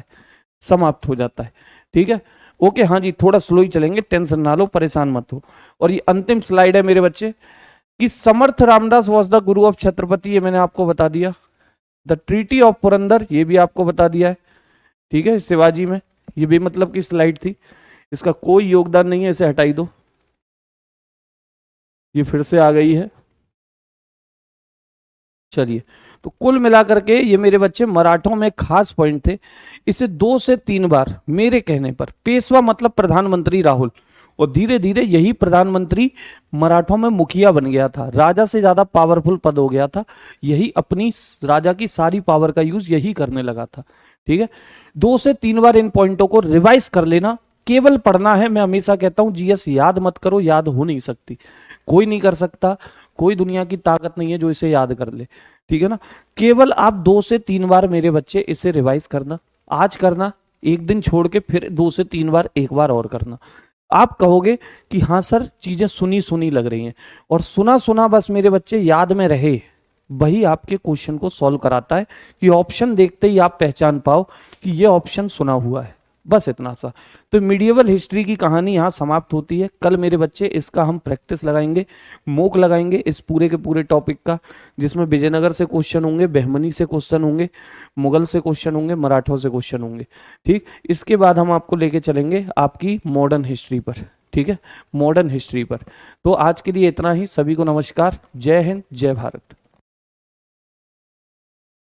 है। ठीक है, ओके, हाँ जी, थोड़ा स्लो ही चलेंगे, टेंशन ना लो, परेशान मत हो। और ये अंतिम स्लाइड है मेरे बच्चे कि समर्थ Ramdas was the guru of Chhatrapati, ये मैंने आपको बता दिया। द ट्रीटी ऑफ पुरंदर, ये भी आपको बता दिया है। ठीक है, शिवाजी में ये भी मतलब की स्लाइड थी, इसका कोई योगदान नहीं है, इसे हटाई दो, ये फिर से आ गई है। चलिए, तो कुल मिलाकर के ये मेरे बच्चे मराठों में खास पॉइंट थे। इसे 2 से 3 बार मेरे कहने पर, पेशवा मतलब प्रधानमंत्री राहुल, और धीरे धीरे यही प्रधानमंत्री मराठों में मुखिया बन गया था, राजा से ज्यादा पावरफुल पद हो गया था। यही अपनी राजा की सारी पावर का यूज यही करने लगा था। ठीक है, 2 से 3 बार इन पॉइंटों को रिवाइज कर लेना, केवल पढ़ना है। मैं हमेशा कहता हूं जीएस याद मत करो, याद हो नहीं सकती, कोई नहीं कर सकता, कोई दुनिया की ताकत नहीं है जो इसे याद कर ले। ठीक है ना, केवल आप 2 से 3 बार मेरे बच्चे इसे रिवाइज करना, आज करना, एक दिन छोड़ के फिर 2 से 3 बार एक बार और करना। आप कहोगे कि हाँ सर चीजें सुनी सुनी लग रही हैं, और सुना सुना बस मेरे बच्चे याद में रहे, वही आपके क्वेश्चन को सॉल्व कराता है कि ऑप्शन देखते ही आप पहचान पाओ कि ये ऑप्शन सुना हुआ है। बस इतना सा। तो मिडिएवल हिस्ट्री की कहानी यहाँ समाप्त होती है। कल मेरे बच्चे इसका हम प्रैक्टिस लगाएंगे, मोक लगाएंगे इस पूरे के पूरे टॉपिक का, जिसमें विजयनगर से क्वेश्चन होंगे, बहमनी से क्वेश्चन होंगे, मुगल से क्वेश्चन होंगे, मराठों से क्वेश्चन होंगे। ठीक, इसके बाद हम आपको लेके चलेंगे आपकी मॉडर्न हिस्ट्री पर। ठीक है, मॉडर्न हिस्ट्री पर। तो आज के लिए इतना ही। सभी को नमस्कार, जय हिंद, जय भारत।